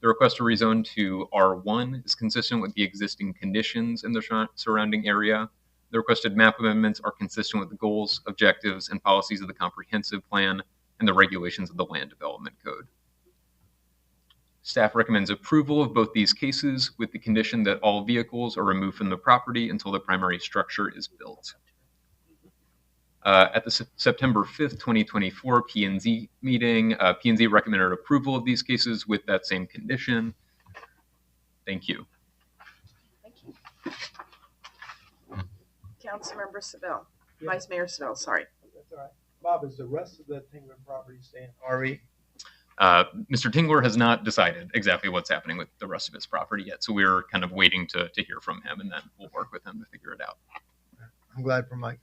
The request to rezone to R1 is consistent with the existing conditions in the surrounding area. The requested map amendments are consistent with the goals, objectives, and policies of the comprehensive plan and the regulations of the Land Development Code. Staff recommends approval of both these cases with the condition that all vehicles are removed from the property until the primary structure is built. At the September 5th, 2024 P&Z meeting, P&Z recommended approval of these cases with that same condition. Thank you. Thank you. Councilmember Seville, Vice Mayor Seville, sorry. That's all right. Bob, is the rest of the Tingler property staying RE? Mr. Tingler has not decided exactly what's happening with the rest of his property yet, so we're kind of waiting to hear from him, and then we'll work with him to figure it out. I'm glad for Mike.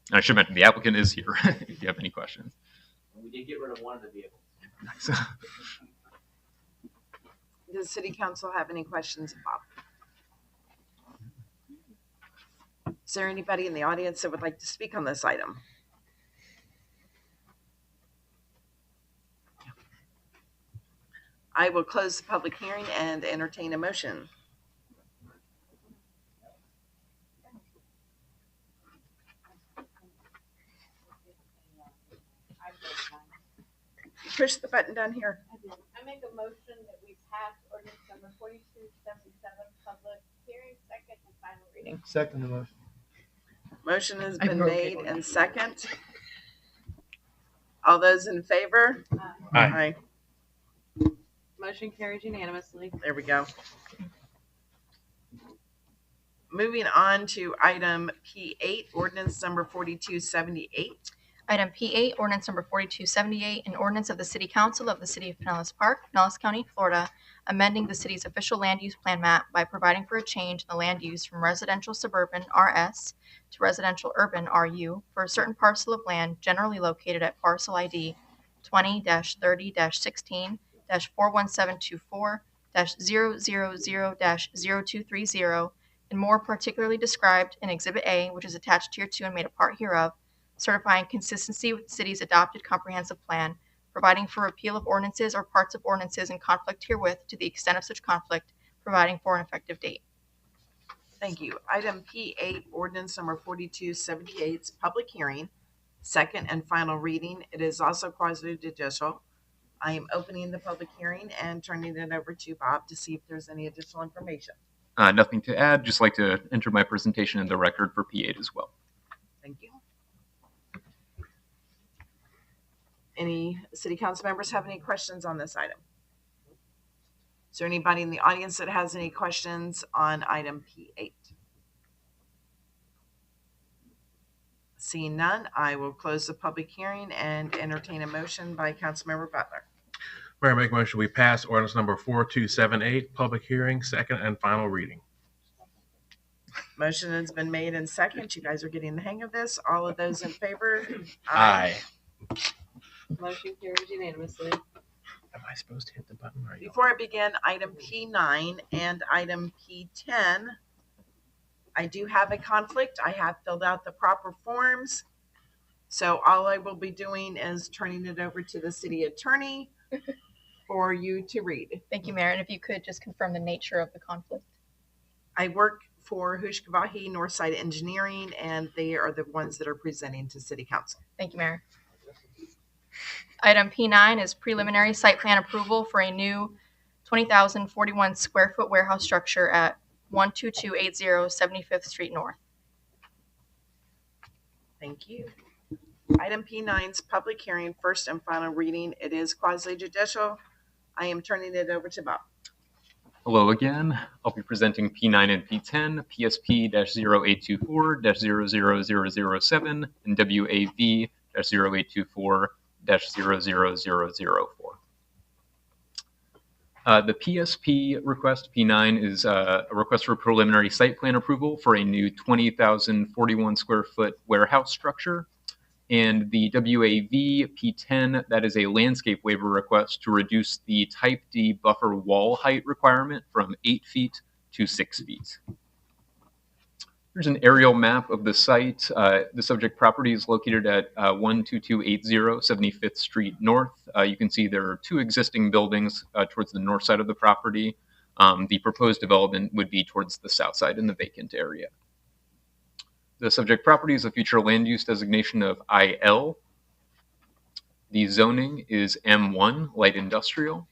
And I should mention the applicant is here if you have any questions. We did get rid of one of the vehicles. Nice. Does City Council have any questions, Bob? Is there anybody in the audience that would like to speak on this item? I will close the public hearing and entertain a motion. Push the button down here. I make a motion that we pass ordinance number 4277, public hearing, second and final reading. Second the motion. Motion has been made and second. All those in favor? Aye. Motion carries unanimously. There we go. Moving on to item P8, ordinance number 4278. Item P8, ordinance number 4278, an ordinance of the City Council of the City of Pinellas Park, Pinellas County, Florida, amending the city's official land use plan map by providing for a change in the land use from residential suburban RS to residential urban RU for a certain parcel of land generally located at parcel ID 20-30-16-41724-000-0230, and more particularly described in Exhibit A, which is attached here to and made a part hereof, certifying consistency with the city's adopted comprehensive plan, providing for repeal of ordinances or parts of ordinances in conflict herewith to the extent of such conflict, providing for an effective date. Thank you. Item P8, ordinance number 4278's public hearing, second and final reading. It is also quasi-judicial. I am opening the public hearing and turning it over to Bob to see if there's any additional information. Nothing to add, just like to enter my presentation in the record for P8 as well. Thank you. Any city council members have any questions on this item? Is there anybody in the audience that has any questions on item P8? Seeing none, I will close the public hearing and entertain a motion by Councilmember Butler. Mayor, make a motion we pass ordinance number 4278, public hearing, second and final reading. Motion has been made and second. You guys are getting the hang of this. All of those in favor? Aye. Motion carries unanimously. Am I supposed to hit the button? Or Before I begin, item P9 and item P10, I do have a conflict. I have filled out the proper forms. So all I will be doing is turning it over to the city attorney for you to read. Thank you, Mayor. And if you could just confirm the nature of the conflict. I work for Hushkavahi Northside Engineering, and they are the ones that are presenting to City Council. Thank you, Mayor. Item P9 is preliminary site plan approval for a new 20,041 square foot warehouse structure at 12280 75th Street North. Thank you. Item P9's public hearing, first and final reading. It is quasi-judicial. I am turning it over to Bob. Hello again. I'll be presenting P9 and P10, PSP-0824-00007 and WAV-0824-00004. The PSP request, P9, is a request for preliminary site plan approval for a new 20,041 square foot warehouse structure. And the WAV P10, that is a landscape waiver request to reduce the Type D buffer wall height requirement from 8 feet to 6 feet. Here's an aerial map of the site. The subject property is located at 12280 75th Street North. You can see there are two existing buildings towards the north side of the property. The proposed development would be towards the south side in the vacant area. The subject property is a future land use designation of IL. The zoning is M1, light industrial.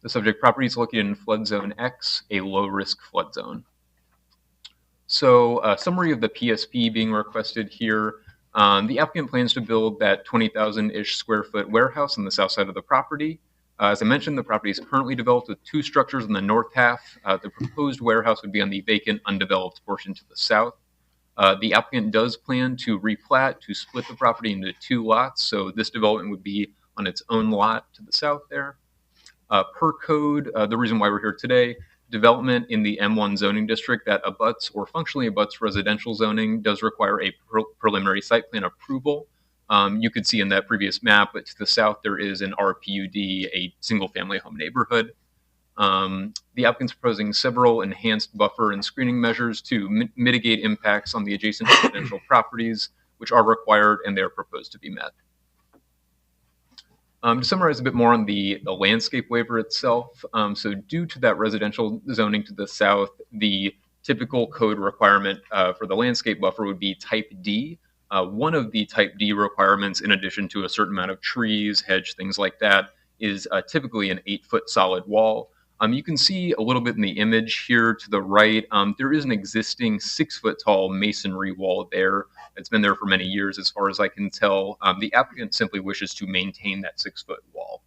The subject property is located in flood zone X, a low risk flood zone. So a summary of the PSP being requested here. The applicant plans to build that 20,000-ish square foot warehouse on the south side of the property. As I mentioned, the property is currently developed with two structures in the north half. The proposed warehouse would be on the vacant, undeveloped portion to the south. The applicant does plan to replat to split the property into two lots. So this development would be on its own lot to the south there. Per code, the reason why we're here today, development in the M1 zoning district that abuts or functionally abuts residential zoning does require a preliminary site plan approval. You could see in that previous map, but to the south there is an RPUD, a single family home neighborhood. The applicant's proposing several enhanced buffer and screening measures to mitigate impacts on the adjacent residential properties, which are required and they are proposed to be met. To summarize a bit more on the landscape waiver itself, so due to that residential zoning to the south, the typical code requirement for the landscape buffer would be type D. One of the type D requirements, in addition to a certain amount of trees, hedge, things like that, is typically an 8-foot solid wall. You can see a little bit in the image here to the right, there is an existing 6-foot tall masonry wall there. It's been there for many years as far as I can tell. The applicant simply wishes to maintain that 6-foot wall.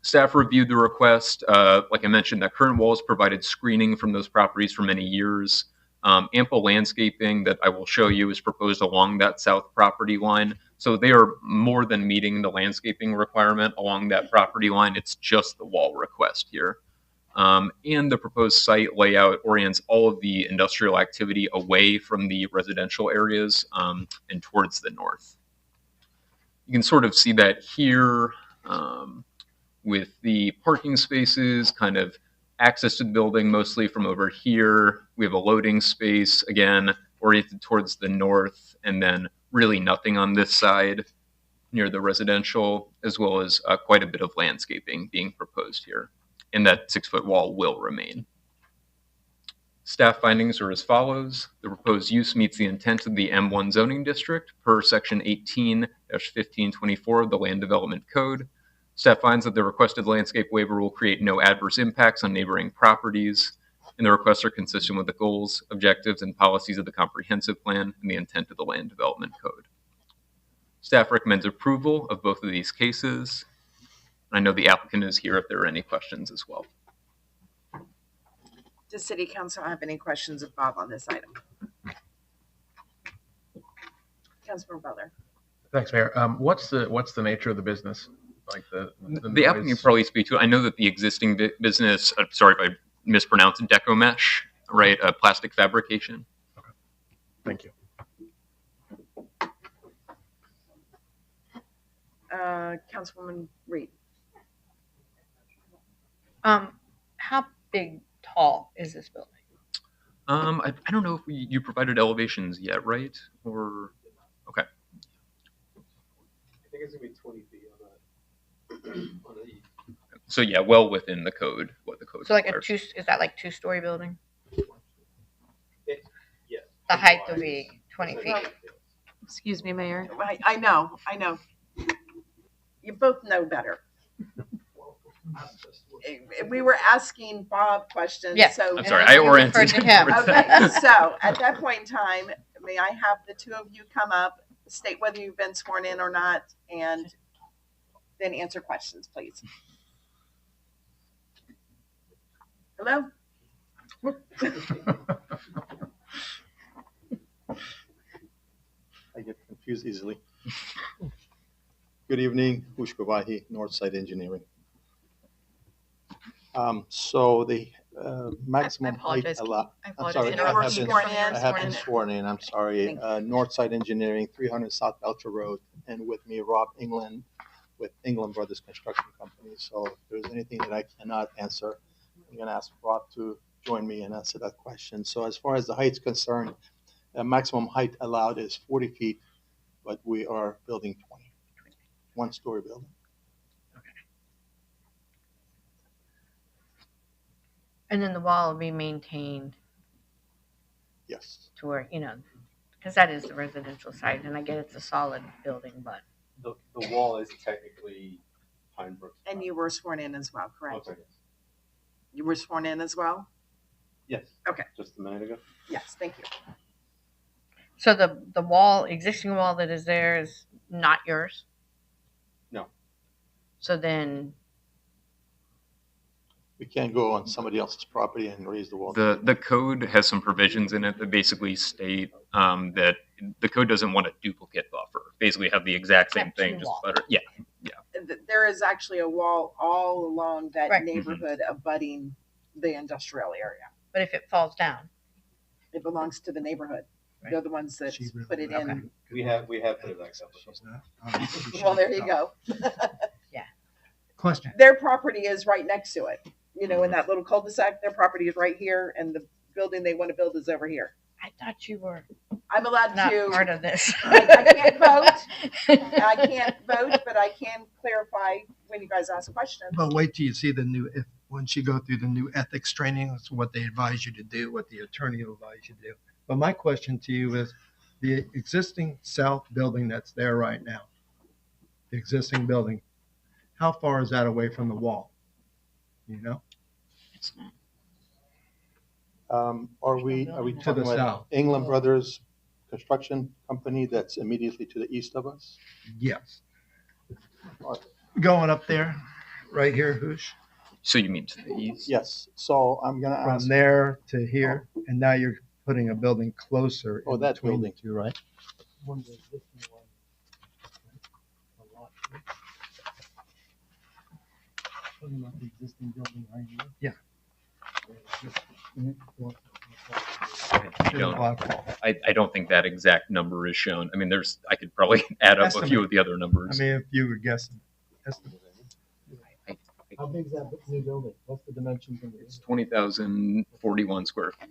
Staff reviewed the request. Like I mentioned, that current wall has provided screening from those properties for many years. Ample landscaping that I will show you is proposed along that south property line. So they are more than meeting the landscaping requirement along that property line. It's just the wall request here. And the proposed site layout orients all of the industrial activity away from the residential areas and towards the north. You can sort of see that here with the parking spaces, kind of access to the building mostly from over here. We have a loading space, again, oriented towards the north, and then really nothing on this side near the residential, as well as quite a bit of landscaping being proposed here. And that 6-foot wall will remain. Staff findings are as follows. The proposed use meets the intent of the M1 zoning district per section 18-1524 of the Land Development Code. Staff finds that the requested landscape waiver will create no adverse impacts on neighboring properties, and the requests are consistent with the goals, objectives, and policies of the comprehensive plan and the intent of the Land Development Code. Staff recommends approval of both of these cases. I know the applicant is here if there are any questions as well. Does City Council have any questions of Bob on this item? Councilman Butler. Thanks, Mayor. What's the nature of the business? Like the applicant can probably speak to it. I know that the existing business, sorry if I mispronounced, Deco Mesh, right? Plastic fabrication. Okay. Thank you. Councilwoman Reed. How big, tall is this building? I don't know if you provided elevations yet, right? Or, okay. I think it's gonna be 20 feet on the So yeah, well within the code, what the code So like requires. is that like 2-story building? Yes. The height will be 20 feet. Excuse me, Mayor. I know. You both know better. We were asking Bob questions. Yes. So I'm sorry, I oriented to him. Okay, so at that point in time, may I have the two of you come up, state whether you've been sworn in or not, and then answer questions, please. Hello? I get confused easily. Good evening, Ushkovahi, Northside Engineering. So the maximum height allowed. I'm sorry, I have been sworn in. I'm sorry. Northside Engineering, 300 South Belcher Road, and with me, Rob England, with England Brothers Construction Company. So if there's anything that I cannot answer, I'm going to ask Rob to join me and answer that question. So as far as the height's concerned, the maximum height allowed is 40 feet, but we are building 20, one-story building. And then the wall will be maintained Yes. to where, because that is the residential side, and I get it's a solid building, but. The wall is technically Pine Brook. And you were sworn in as well, correct? Okay. You were sworn in as well? Yes. Okay. Just a minute ago. Yes, thank you. So the wall, existing wall that is there is not yours? No. So then. We can't go on somebody else's property and raise the wall. The code has some provisions in it that basically state that the code doesn't want a duplicate buffer. Basically, have the exact same thing, just better. Yeah, yeah. There is actually a wall all along that Right. neighborhood abutting the industrial area. But if it falls down, it belongs to the neighborhood. They're the ones that put it in. We have put it back up. Well, there you go. Yeah. Question. Their property is right next to it. In that little cul-de-sac, their property is right here, and the building they want to build is over here. I thought you were I'm allowed not to. part of this. I can't vote. I can't vote, but I can clarify when you guys ask questions. But wait till you see once you go through the new ethics training, that's what they advise you to do, what the attorney will advise you to do. But my question to you is, the existing south building that's there right now, the existing building, how far is that away from the wall? It's not. Are we talking about south. England Brothers Construction Company that's immediately to the east of us? Yes. Going up there, right here, Hoosh? So you mean to the east? Yes. So I'm going to ask. From there to here, and now you're putting a building closer in that between building. the two, right? Talking about the existing building right here. Yeah. I don't think that exact number is shown. I mean, I could probably add up a few of the other numbers. I mean, if you were guessing. How big is that new building? What's the dimensions of it? It's 20,041 square feet.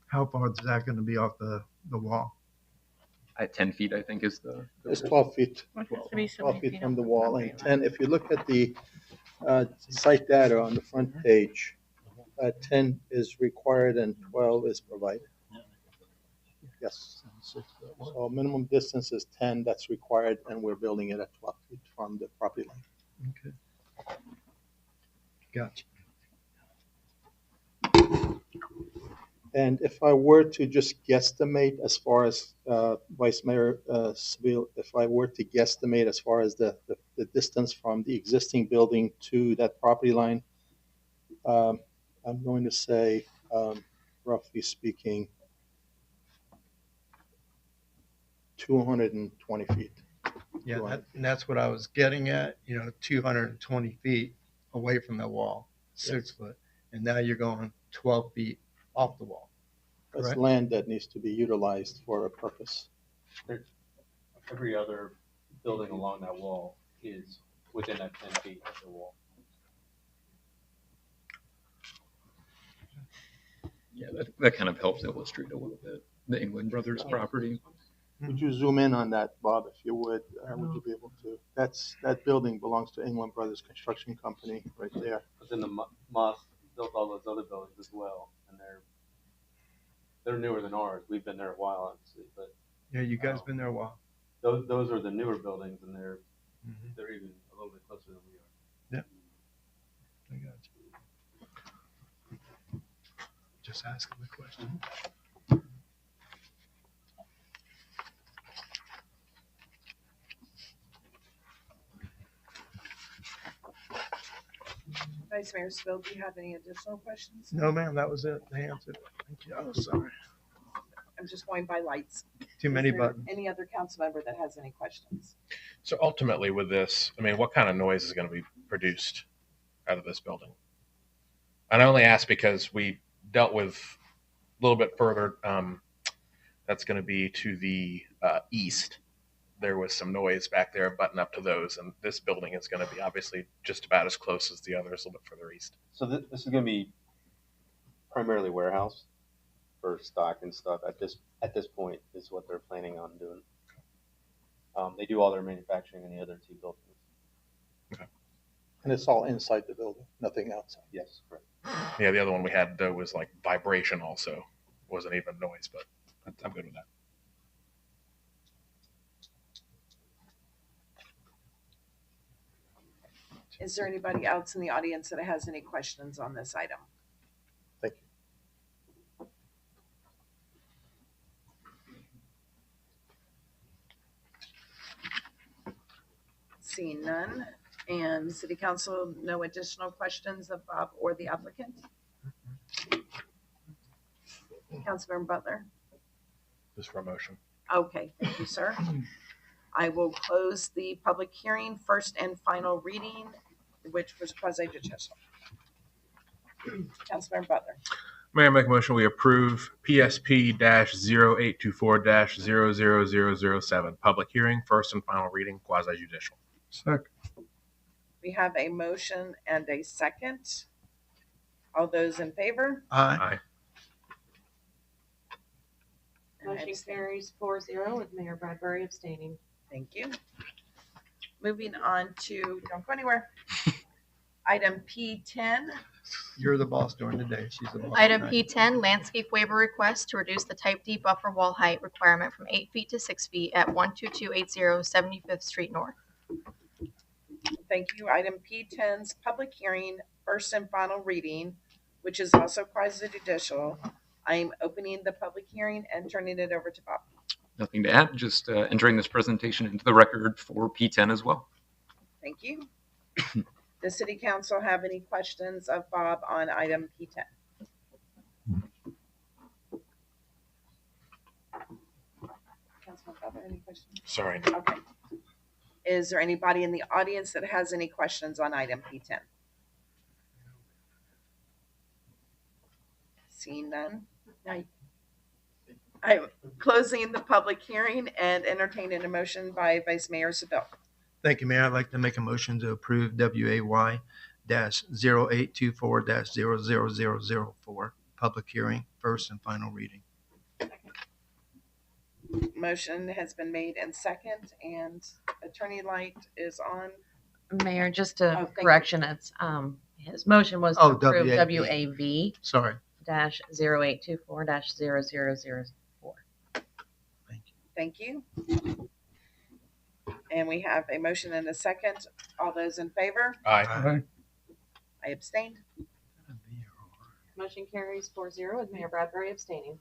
How far is that going to be off the wall? At 10 feet, I think is the. It's 12 feet. It has to be 12 70 feet feet from off the the wall. property And 10, if you look at the site data on the front page, 10 is required and 12 is provided. Yes. So minimum distance is 10 that's required, and we're building it at 12 feet from the property line. Okay. Gotcha. And if I were to just guesstimate as far as Vice Mayor Seville, if I were to guesstimate as far as the distance from the existing building to that property line, I'm going to say, roughly speaking, 220 feet. Yeah, and that's what I was getting at, 220 feet away from the wall, 6 foot. And now you're going 12 feet off the wall. That's correct? land that needs to be utilized for a purpose. Every other building along that wall is within that 10 feet of the wall. Yeah, that kind of helps illustrate a little bit the England Brothers property. Would you zoom in on that, Bob, if you would? Would you be able to? That building belongs to England Brothers Construction Company right there. But then the Moss built all those other buildings as well, and they're newer than ours. We've been there a while, obviously, but Yeah, you guys been there a while. those are the newer buildings, and they're even a little bit closer than we are. Yeah. I got you. Just asking the question. Vice Mayor Spill, do you have any additional questions? No, ma'am, that was it. They answered it. Thank you. Oh, sorry. I'm just going by lights. Too many Is there buttons. Any other council member that has any questions? So ultimately with this, I mean, what kind of noise is going to be produced out of this building? And I only ask because we dealt with a little bit further, that's going to be to the east. There was some noise back there butting up to those, and this building is going to be obviously just about as close as the others, a little bit further east. So this is going to be primarily warehouse for stock and stuff. At this point is what they're planning on doing. They do all their manufacturing in the other two buildings. And it's all inside the building, nothing outside. Yes, correct. Yeah, the other one we had though was like vibration also. Wasn't even noise, but I'm good with that. Is there anybody else in the audience that has any questions on this item? Thank you. Seeing none, and City Council, no additional questions of Bob or the applicant? Councilmember Butler? Just for a motion. Okay, thank you, sir. I will close the public hearing, first and final reading, which was quasi-judicial. Councilmember Butler. Mayor, make a motion we approve PSP-0824-00007. Public hearing, first and final reading, quasi-judicial. Second. We have a motion and a second. All those in favor? Aye. Motion carries 4-0 with Mayor Bradbury abstaining. Thank you. Moving on to, don't go anywhere. Item P10. You're the boss during the day. She's the boss. Item at night. P10, landscape waiver request to reduce the type D buffer wall height requirement from 8 feet to 6 feet at 12280 75th Street North. Thank you. Item P10's public hearing, first and final reading, which is also quasi-judicial. I am opening the public hearing and turning it over to Bob. Nothing to add, just entering this presentation into the record for P10 as well. Thank you. Does City Council have any questions of Bob on item P10? Councilman Butler, any questions? Sorry. Okay. Is there anybody in the audience that has any questions on item P10? Seeing none. I'm closing the public hearing and entertaining a motion by Vice Mayor Seville. Thank you, Mayor. I'd like to make a motion to approve WAY-0824-00004, public hearing, first and final reading. Motion has been made and second, and Attorney Light is on. Mayor, just a thank correction, it's, his motion was to Oh, approve WAV. WAV Sorry. dash 0824-0004. Thank you. And we have a motion and a second. All those in favor? Aye. I abstained. Motion carries 4-0 with Mayor Bradbury abstaining.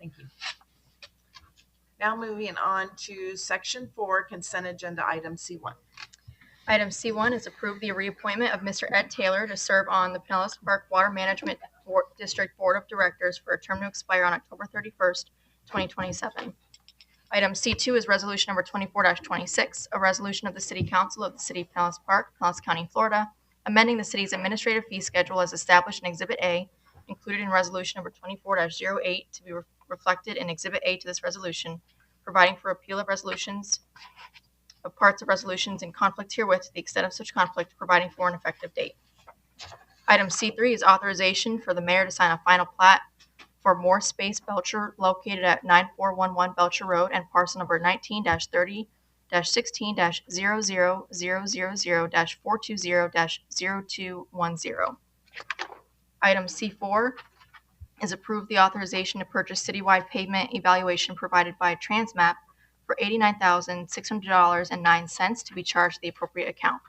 Thank you. Now moving on to section 4, consent agenda item C1. Item C1 is approve the reappointment of Mr. Ed Taylor to serve on the Pinellas Park Water Management District Board of Directors for a term to expire on October 31st, 2027. Item C2 is resolution number 24-26, a resolution of the City Council of the City of Pinellas Park, Pinellas County, Florida, amending the city's administrative fee schedule as established in Exhibit A, included in resolution number 24-08 to be reflected in Exhibit A to this resolution, providing for appeal of resolutions of parts of resolutions in conflict herewith to the extent of such conflict, providing for an effective date. Item C3 is authorization for the mayor to sign a final plat for More Space Belcher located at 9411 Belcher Road and parcel number 19-30-16-000-420-020-0210. Item C4 is approve the authorization to purchase citywide pavement evaluation provided by Transmap for $89,600.09 to be charged to the appropriate account.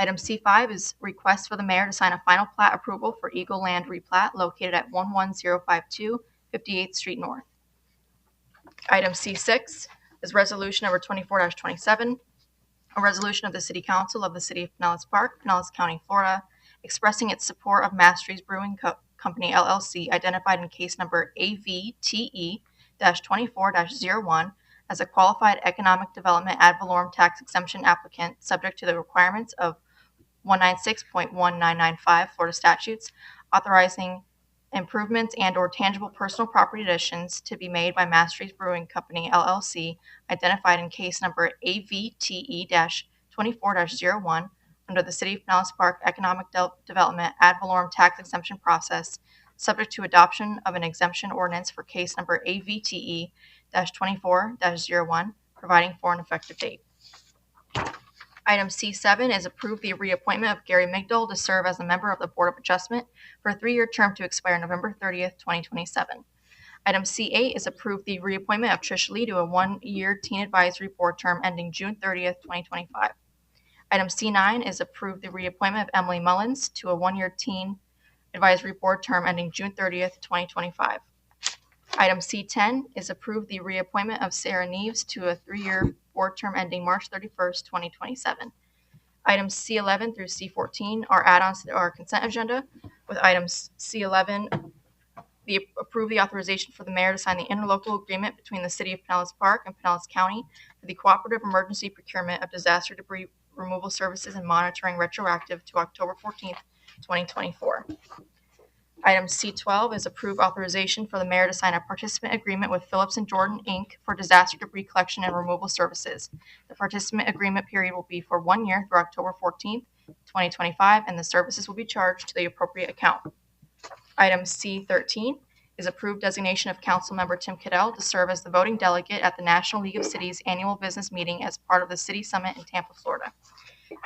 Item C5 is request for the mayor to sign a final plat approval for Eagle Land replat located at 11052 58th Street North. Item C6 is resolution number 24-27, a resolution of the City Council of the City of Pinellas Park, Pinellas County, Florida, expressing its support of Masteries Brewing Company LLC, identified in case number AVTE-24-01, as a qualified economic development ad valorem tax exemption applicant subject to the requirements of 196.1995 Florida statutes, authorizing improvements and or tangible personal property additions to be made by Masteries Brewing Company LLC, identified in case number AVTE-24-01 under the City of Pinellas Park Economic Development ad valorem tax exemption process, subject to adoption of an exemption ordinance for case number AVTE-24-01, providing for an effective date. Item C7 is approve the reappointment of Gary Migdal to serve as a member of the Board of Adjustment for a 3-year term to expire November 30th, 2027. Item C8 is approve the reappointment of Trish Lee to a 1-year Teen Advisory Board term ending June 30th, 2025. Item C9 is approve the reappointment of Emily Mullins to a 1-year Teen Advisory Board term ending June 30th, 2025. Item C10 is approve the reappointment of Sarah Neves to a 3-year board term ending March 31st, 2027. Items C11 through C14 are add-ons to our consent agenda, with items C11 approve the authorization for the mayor to sign the interlocal agreement between the City of Pinellas Park and Pinellas County for the cooperative emergency procurement of disaster debris removal services and monitoring retroactive to October 14th, 2024. Item C12 is approve authorization for the mayor to sign a participant agreement with Phillips & Jordan, Inc. for disaster debris collection and removal services. The participant agreement period will be for 1 year through October 14th, 2025, and the services will be charged to the appropriate account. Item C13 is approved designation of Council Member Tim Cadell to serve as the voting delegate at the National League of Cities annual business meeting as part of the City Summit in Tampa, Florida.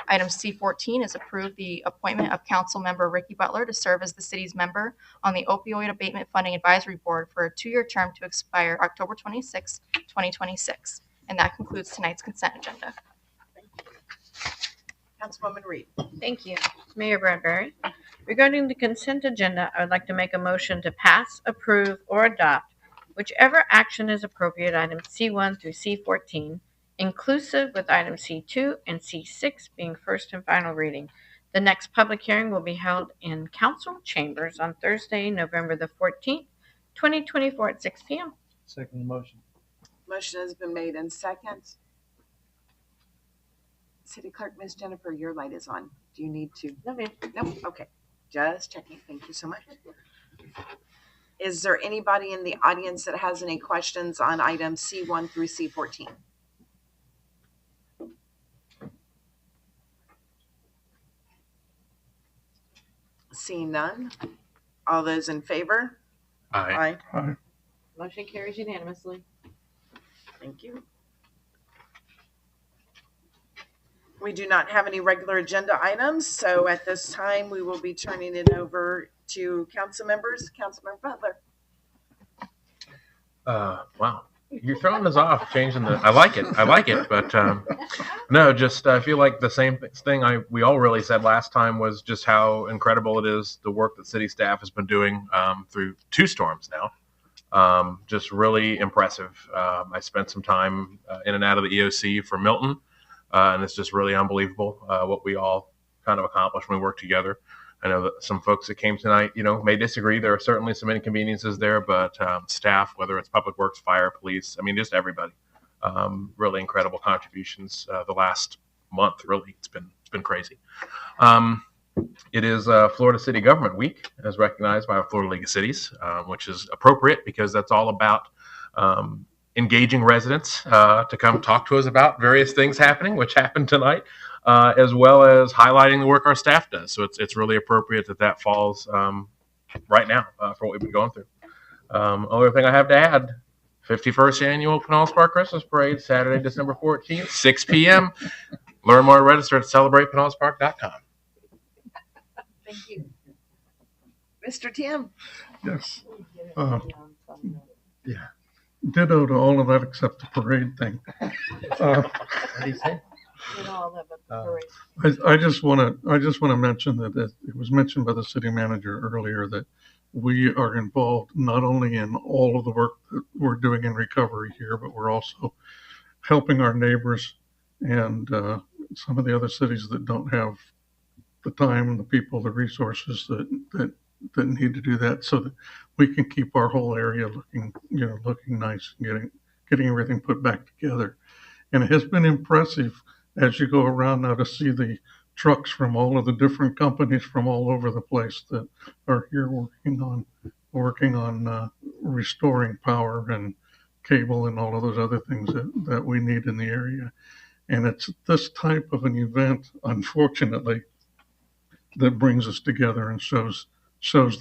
Item C14 is approved the appointment of Council Member Ricky Butler to serve as the city's member on the Opioid Abatement Funding Advisory Board for a 2-year term to expire October 26, 2026. And that concludes tonight's consent agenda. Councilwoman Reed. Thank you. Mayor Bradbury. Regarding the consent agenda, I would like to make a motion to pass, approve, or adopt whichever action is appropriate, items C1 through C14, inclusive with item C2 and C6 being first and final reading. The next public hearing will be held in council chambers on Thursday, November the 14th, 2024 at 6 p.m. Second motion. Motion has been made and second. City Clerk, Ms. Jennifer, your light is on. Do you need to? No, ma'am. Nope. Okay. Just checking. Thank you so much. Is there anybody in the audience that has any questions on items C1 through C14? Seeing none. All those in favor? Aye. Aye. Motion carries unanimously. Thank you. We do not have any regular agenda items, so at this time, we will be turning it over to council members. Councilmember Butler. Wow. You're throwing us off, changing the. I like it, but no, just I feel like the same thing we all really said last time was just how incredible it is the work that city staff has been doing through 2 storms now. Just really impressive. I spent some time in and out of the EOC for Milton, and it's just really unbelievable what we all kind of accomplished when we worked together. I know that some folks that came tonight, may disagree. There are certainly some inconveniences there, but staff, whether it's public works, fire, police, just everybody, really incredible contributions the last month. Really, it's been crazy. It is Florida City Government Week, as recognized by the Florida League of Cities, which is appropriate because that's all about engaging residents to come talk to us about various things happening, which happened tonight. As well as highlighting the work our staff does. So it's really appropriate that falls right now for what we've been going through. Other thing I have to add, 51st Annual Pinellas Park Christmas Parade, Saturday, December 14th, 6 p.m. Learn more, register at celebrate.pinellaspark.com. Thank you. Mr. Tim. Yes. Yeah. Ditto to all of that except the parade thing. What did he say? I just want to mention that it was mentioned by the city manager earlier that we are involved not only in all of the work that we're doing in recovery here, but we're also helping our neighbors and some of the other cities that don't have the time, the people, the resources that need to do that, so that we can keep our whole area looking nice and getting everything put back together. And it has been impressive as you go around now to see the trucks from all of the different companies from all over the place that are here working on restoring power and cable and all of those other things that we need in the area. And it's this type of an event, unfortunately, that brings us together and shows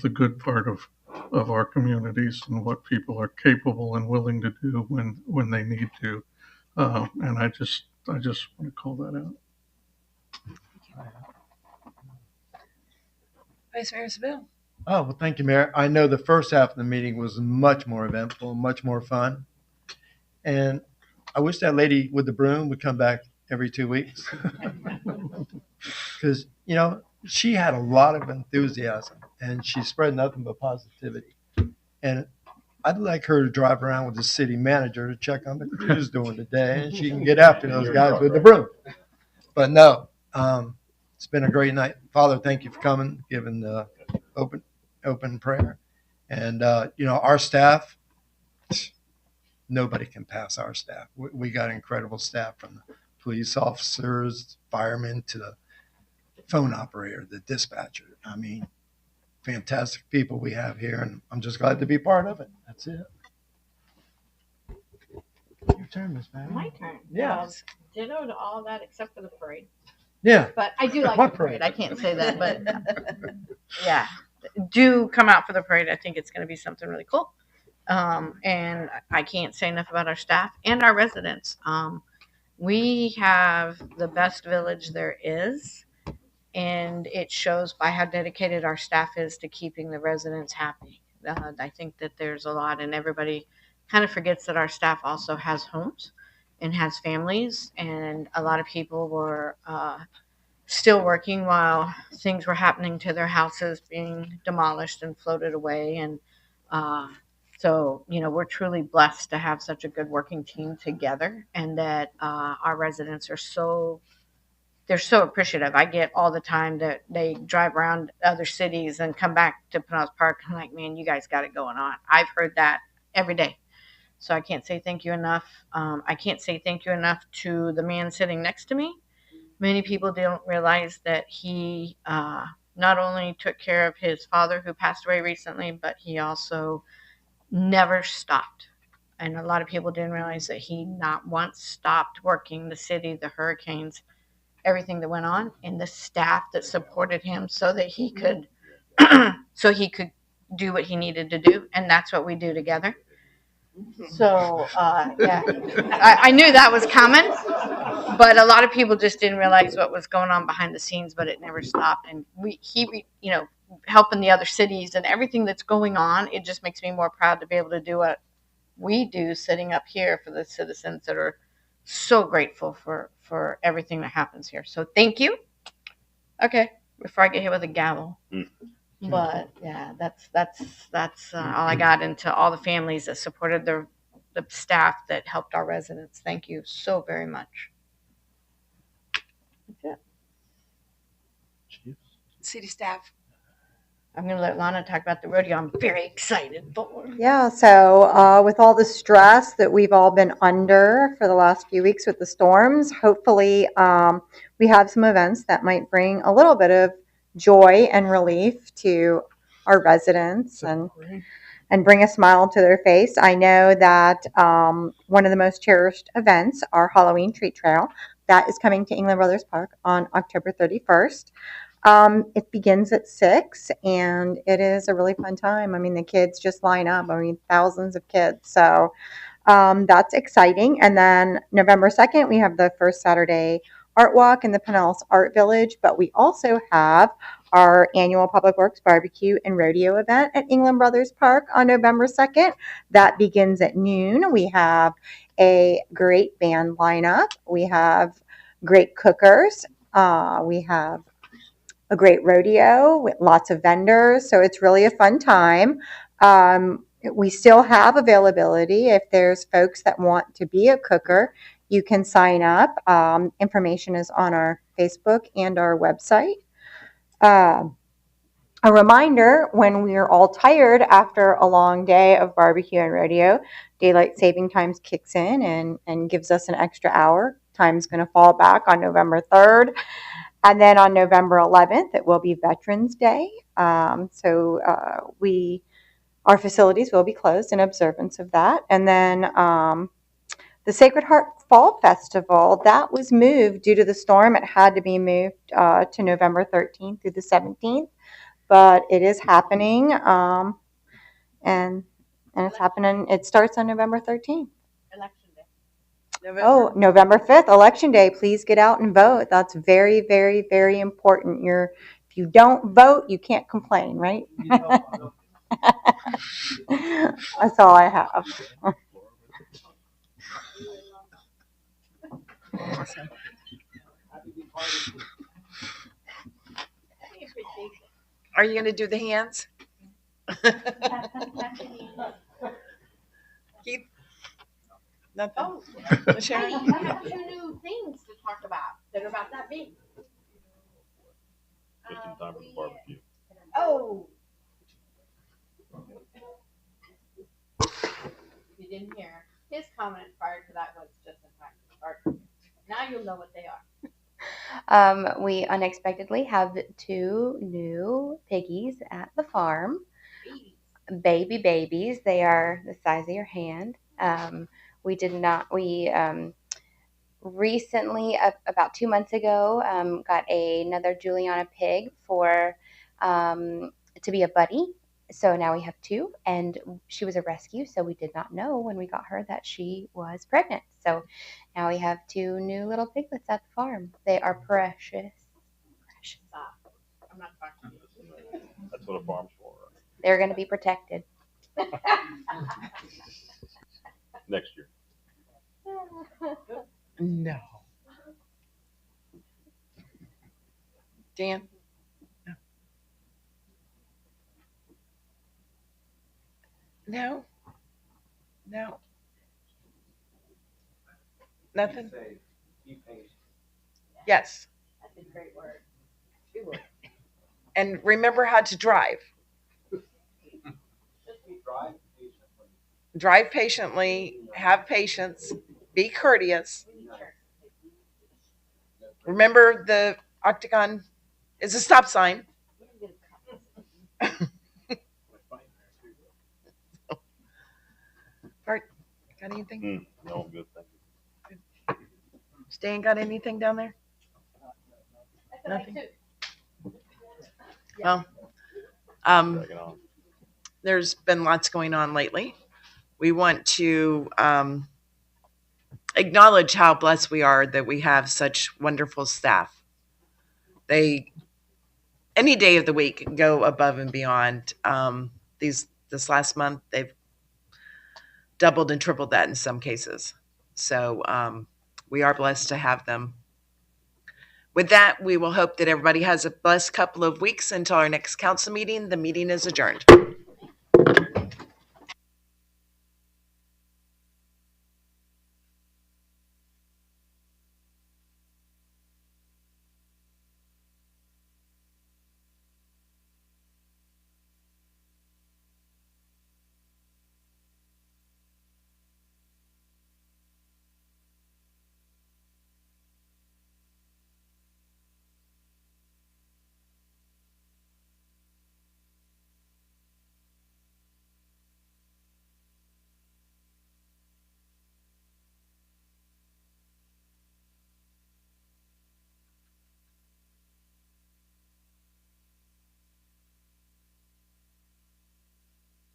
the good part of of our communities and what people are capable and willing to do when they need to. And I just want to call that out. Vice Mayor Seville. Oh, well, thank you, Mayor. I know the first half of the meeting was much more eventful, much more fun. And I wish that lady with the broom would come back every 2 weeks. Because, you know, she had a lot of enthusiasm and she spread nothing but positivity. And I'd like her to drive around with the city manager to check on the crews doing today, and she can get after those guys with the broom. But no, it's been a great night. Father, thank you for coming, giving the open prayer. And, you know, our staff, nobody can pass our staff. We got incredible staff, from the police officers, firemen, to the phone operator, the dispatcher. I mean, fantastic people we have here, and I'm just glad to be part of it. That's it. Your turn, Miss Patty. My turn. Yeah. Ditto to all that except for the parade. Yeah. But I do like What the parade. parade? I can't say that, but yeah, do come out for the parade. I think it's going to be something really cool. And I can't say enough about our staff and our residents. We have the best village there is, and it shows by how dedicated our staff is to keeping the residents happy. I think that there's a lot, and everybody kind of forgets that our staff also has homes and has families, and a lot of people were still working while things were happening to their houses being demolished and floated away. And so, you know, we're truly blessed to have such a good working team together, and that our residents are they're so appreciative. I get all the time that they drive around other cities and come back to Pinellas Park. I'm like, man, you guys got it going on. I've heard that every day. So I can't say thank you enough. I can't say thank you enough to the man sitting next to me. Many people don't realize that he not only took care of his father, who passed away recently, but he also never stopped. And a lot of people didn't realize that he not once stopped working the city, the hurricanes, everything that went on, and the staff that supported him so that he could do what he needed to do. And that's what we do together. So yeah, I knew that was coming, but a lot of people just didn't realize what was going on behind the scenes. But it never stopped, and he you know, helping the other cities and everything that's going on. It just makes me more proud to be able to do what we do, sitting up here for the citizens that are so grateful for everything that happens here. So thank you. Okay, before I get hit with a gavel. But yeah, that's all I got. Into all the families that supported the staff that helped our residents. Thank you so very much. That's it. City staff. I'm going to let Lana talk about the rodeo. I'm very excited for. Yeah, so with all the stress that we've all been under for the last few weeks with the storms, hopefully we have some events that might bring a little bit of joy and relief to our residents and bring a smile to their face. I know that one of the most cherished events, our Halloween treat trail, that is coming to England Brothers Park on October 31st. It begins at 6, and it is a really fun time. I mean, the kids just line up. I mean, thousands of kids. So that's exciting. And then November 2nd, we have the first Saturday Art Walk in the Pinellas Art Village. But we also have our annual Public Works Barbecue and Rodeo event at England Brothers Park on November 2nd. That begins at noon. We have a great band lineup. We have great cookers. We have a great rodeo with lots of vendors. So it's really a fun time. We still have availability. If there's folks that want to be a cooker, you can sign up. Information is on our Facebook and our website. A reminder, when we're all tired after a long day of barbecue and rodeo, daylight saving times kicks in and gives us an extra hour. Time's going to fall back on November 3rd. And then on November 11th, it will be Veterans Day. So our facilities will be closed in observance of that. And then the Sacred Heart Fall Festival, that was moved due to the storm. It had to be moved to November 13th through the 17th. But it is happening. And it's happening, it starts on November 13th. Election day. Oh, November 5th, Election Day. Please get out and vote. That's very, very, very important. If you don't vote, you can't complain, right? That's all I have. Awesome. Are you going to do the hands? Keith? Nothing? Oh, Sharon? hey, I have 2 new things to talk about that are about that big. Just in time for the barbecue. Oh. If you didn't hear, his comment prior to that was just in time for the barbecue. Now you'll know what they are. We unexpectedly have 2 new piggies at the farm. Babies. They are the size of your hand. We recently, about 2 months ago, got another Juliana pig to be a buddy. So now we have 2, and she was a rescue, so we did not know when we got her that she was pregnant. So now we have 2 new little piglets at the farm. They are precious. Stop. I'm not talking to you. That's what a farm's for. They're going to be protected. Next year. No. Dan? No. No. Nothing? Yes. That's a great word. 2 words. And remember how to drive. Drive patiently, have patience, be courteous. Remember the octagon is a stop sign. Bart, got anything? No, I'm good, thank you. Stan, got anything down there? Nothing? Well, there's been lots going on lately. We want to acknowledge how blessed we are that we have such wonderful staff. They, any day of the week, go above and beyond. This last month, they've doubled and tripled that in some cases. So we are blessed to have them. With that, we will hope that everybody has a blessed couple of weeks until our next council meeting. The meeting is adjourned.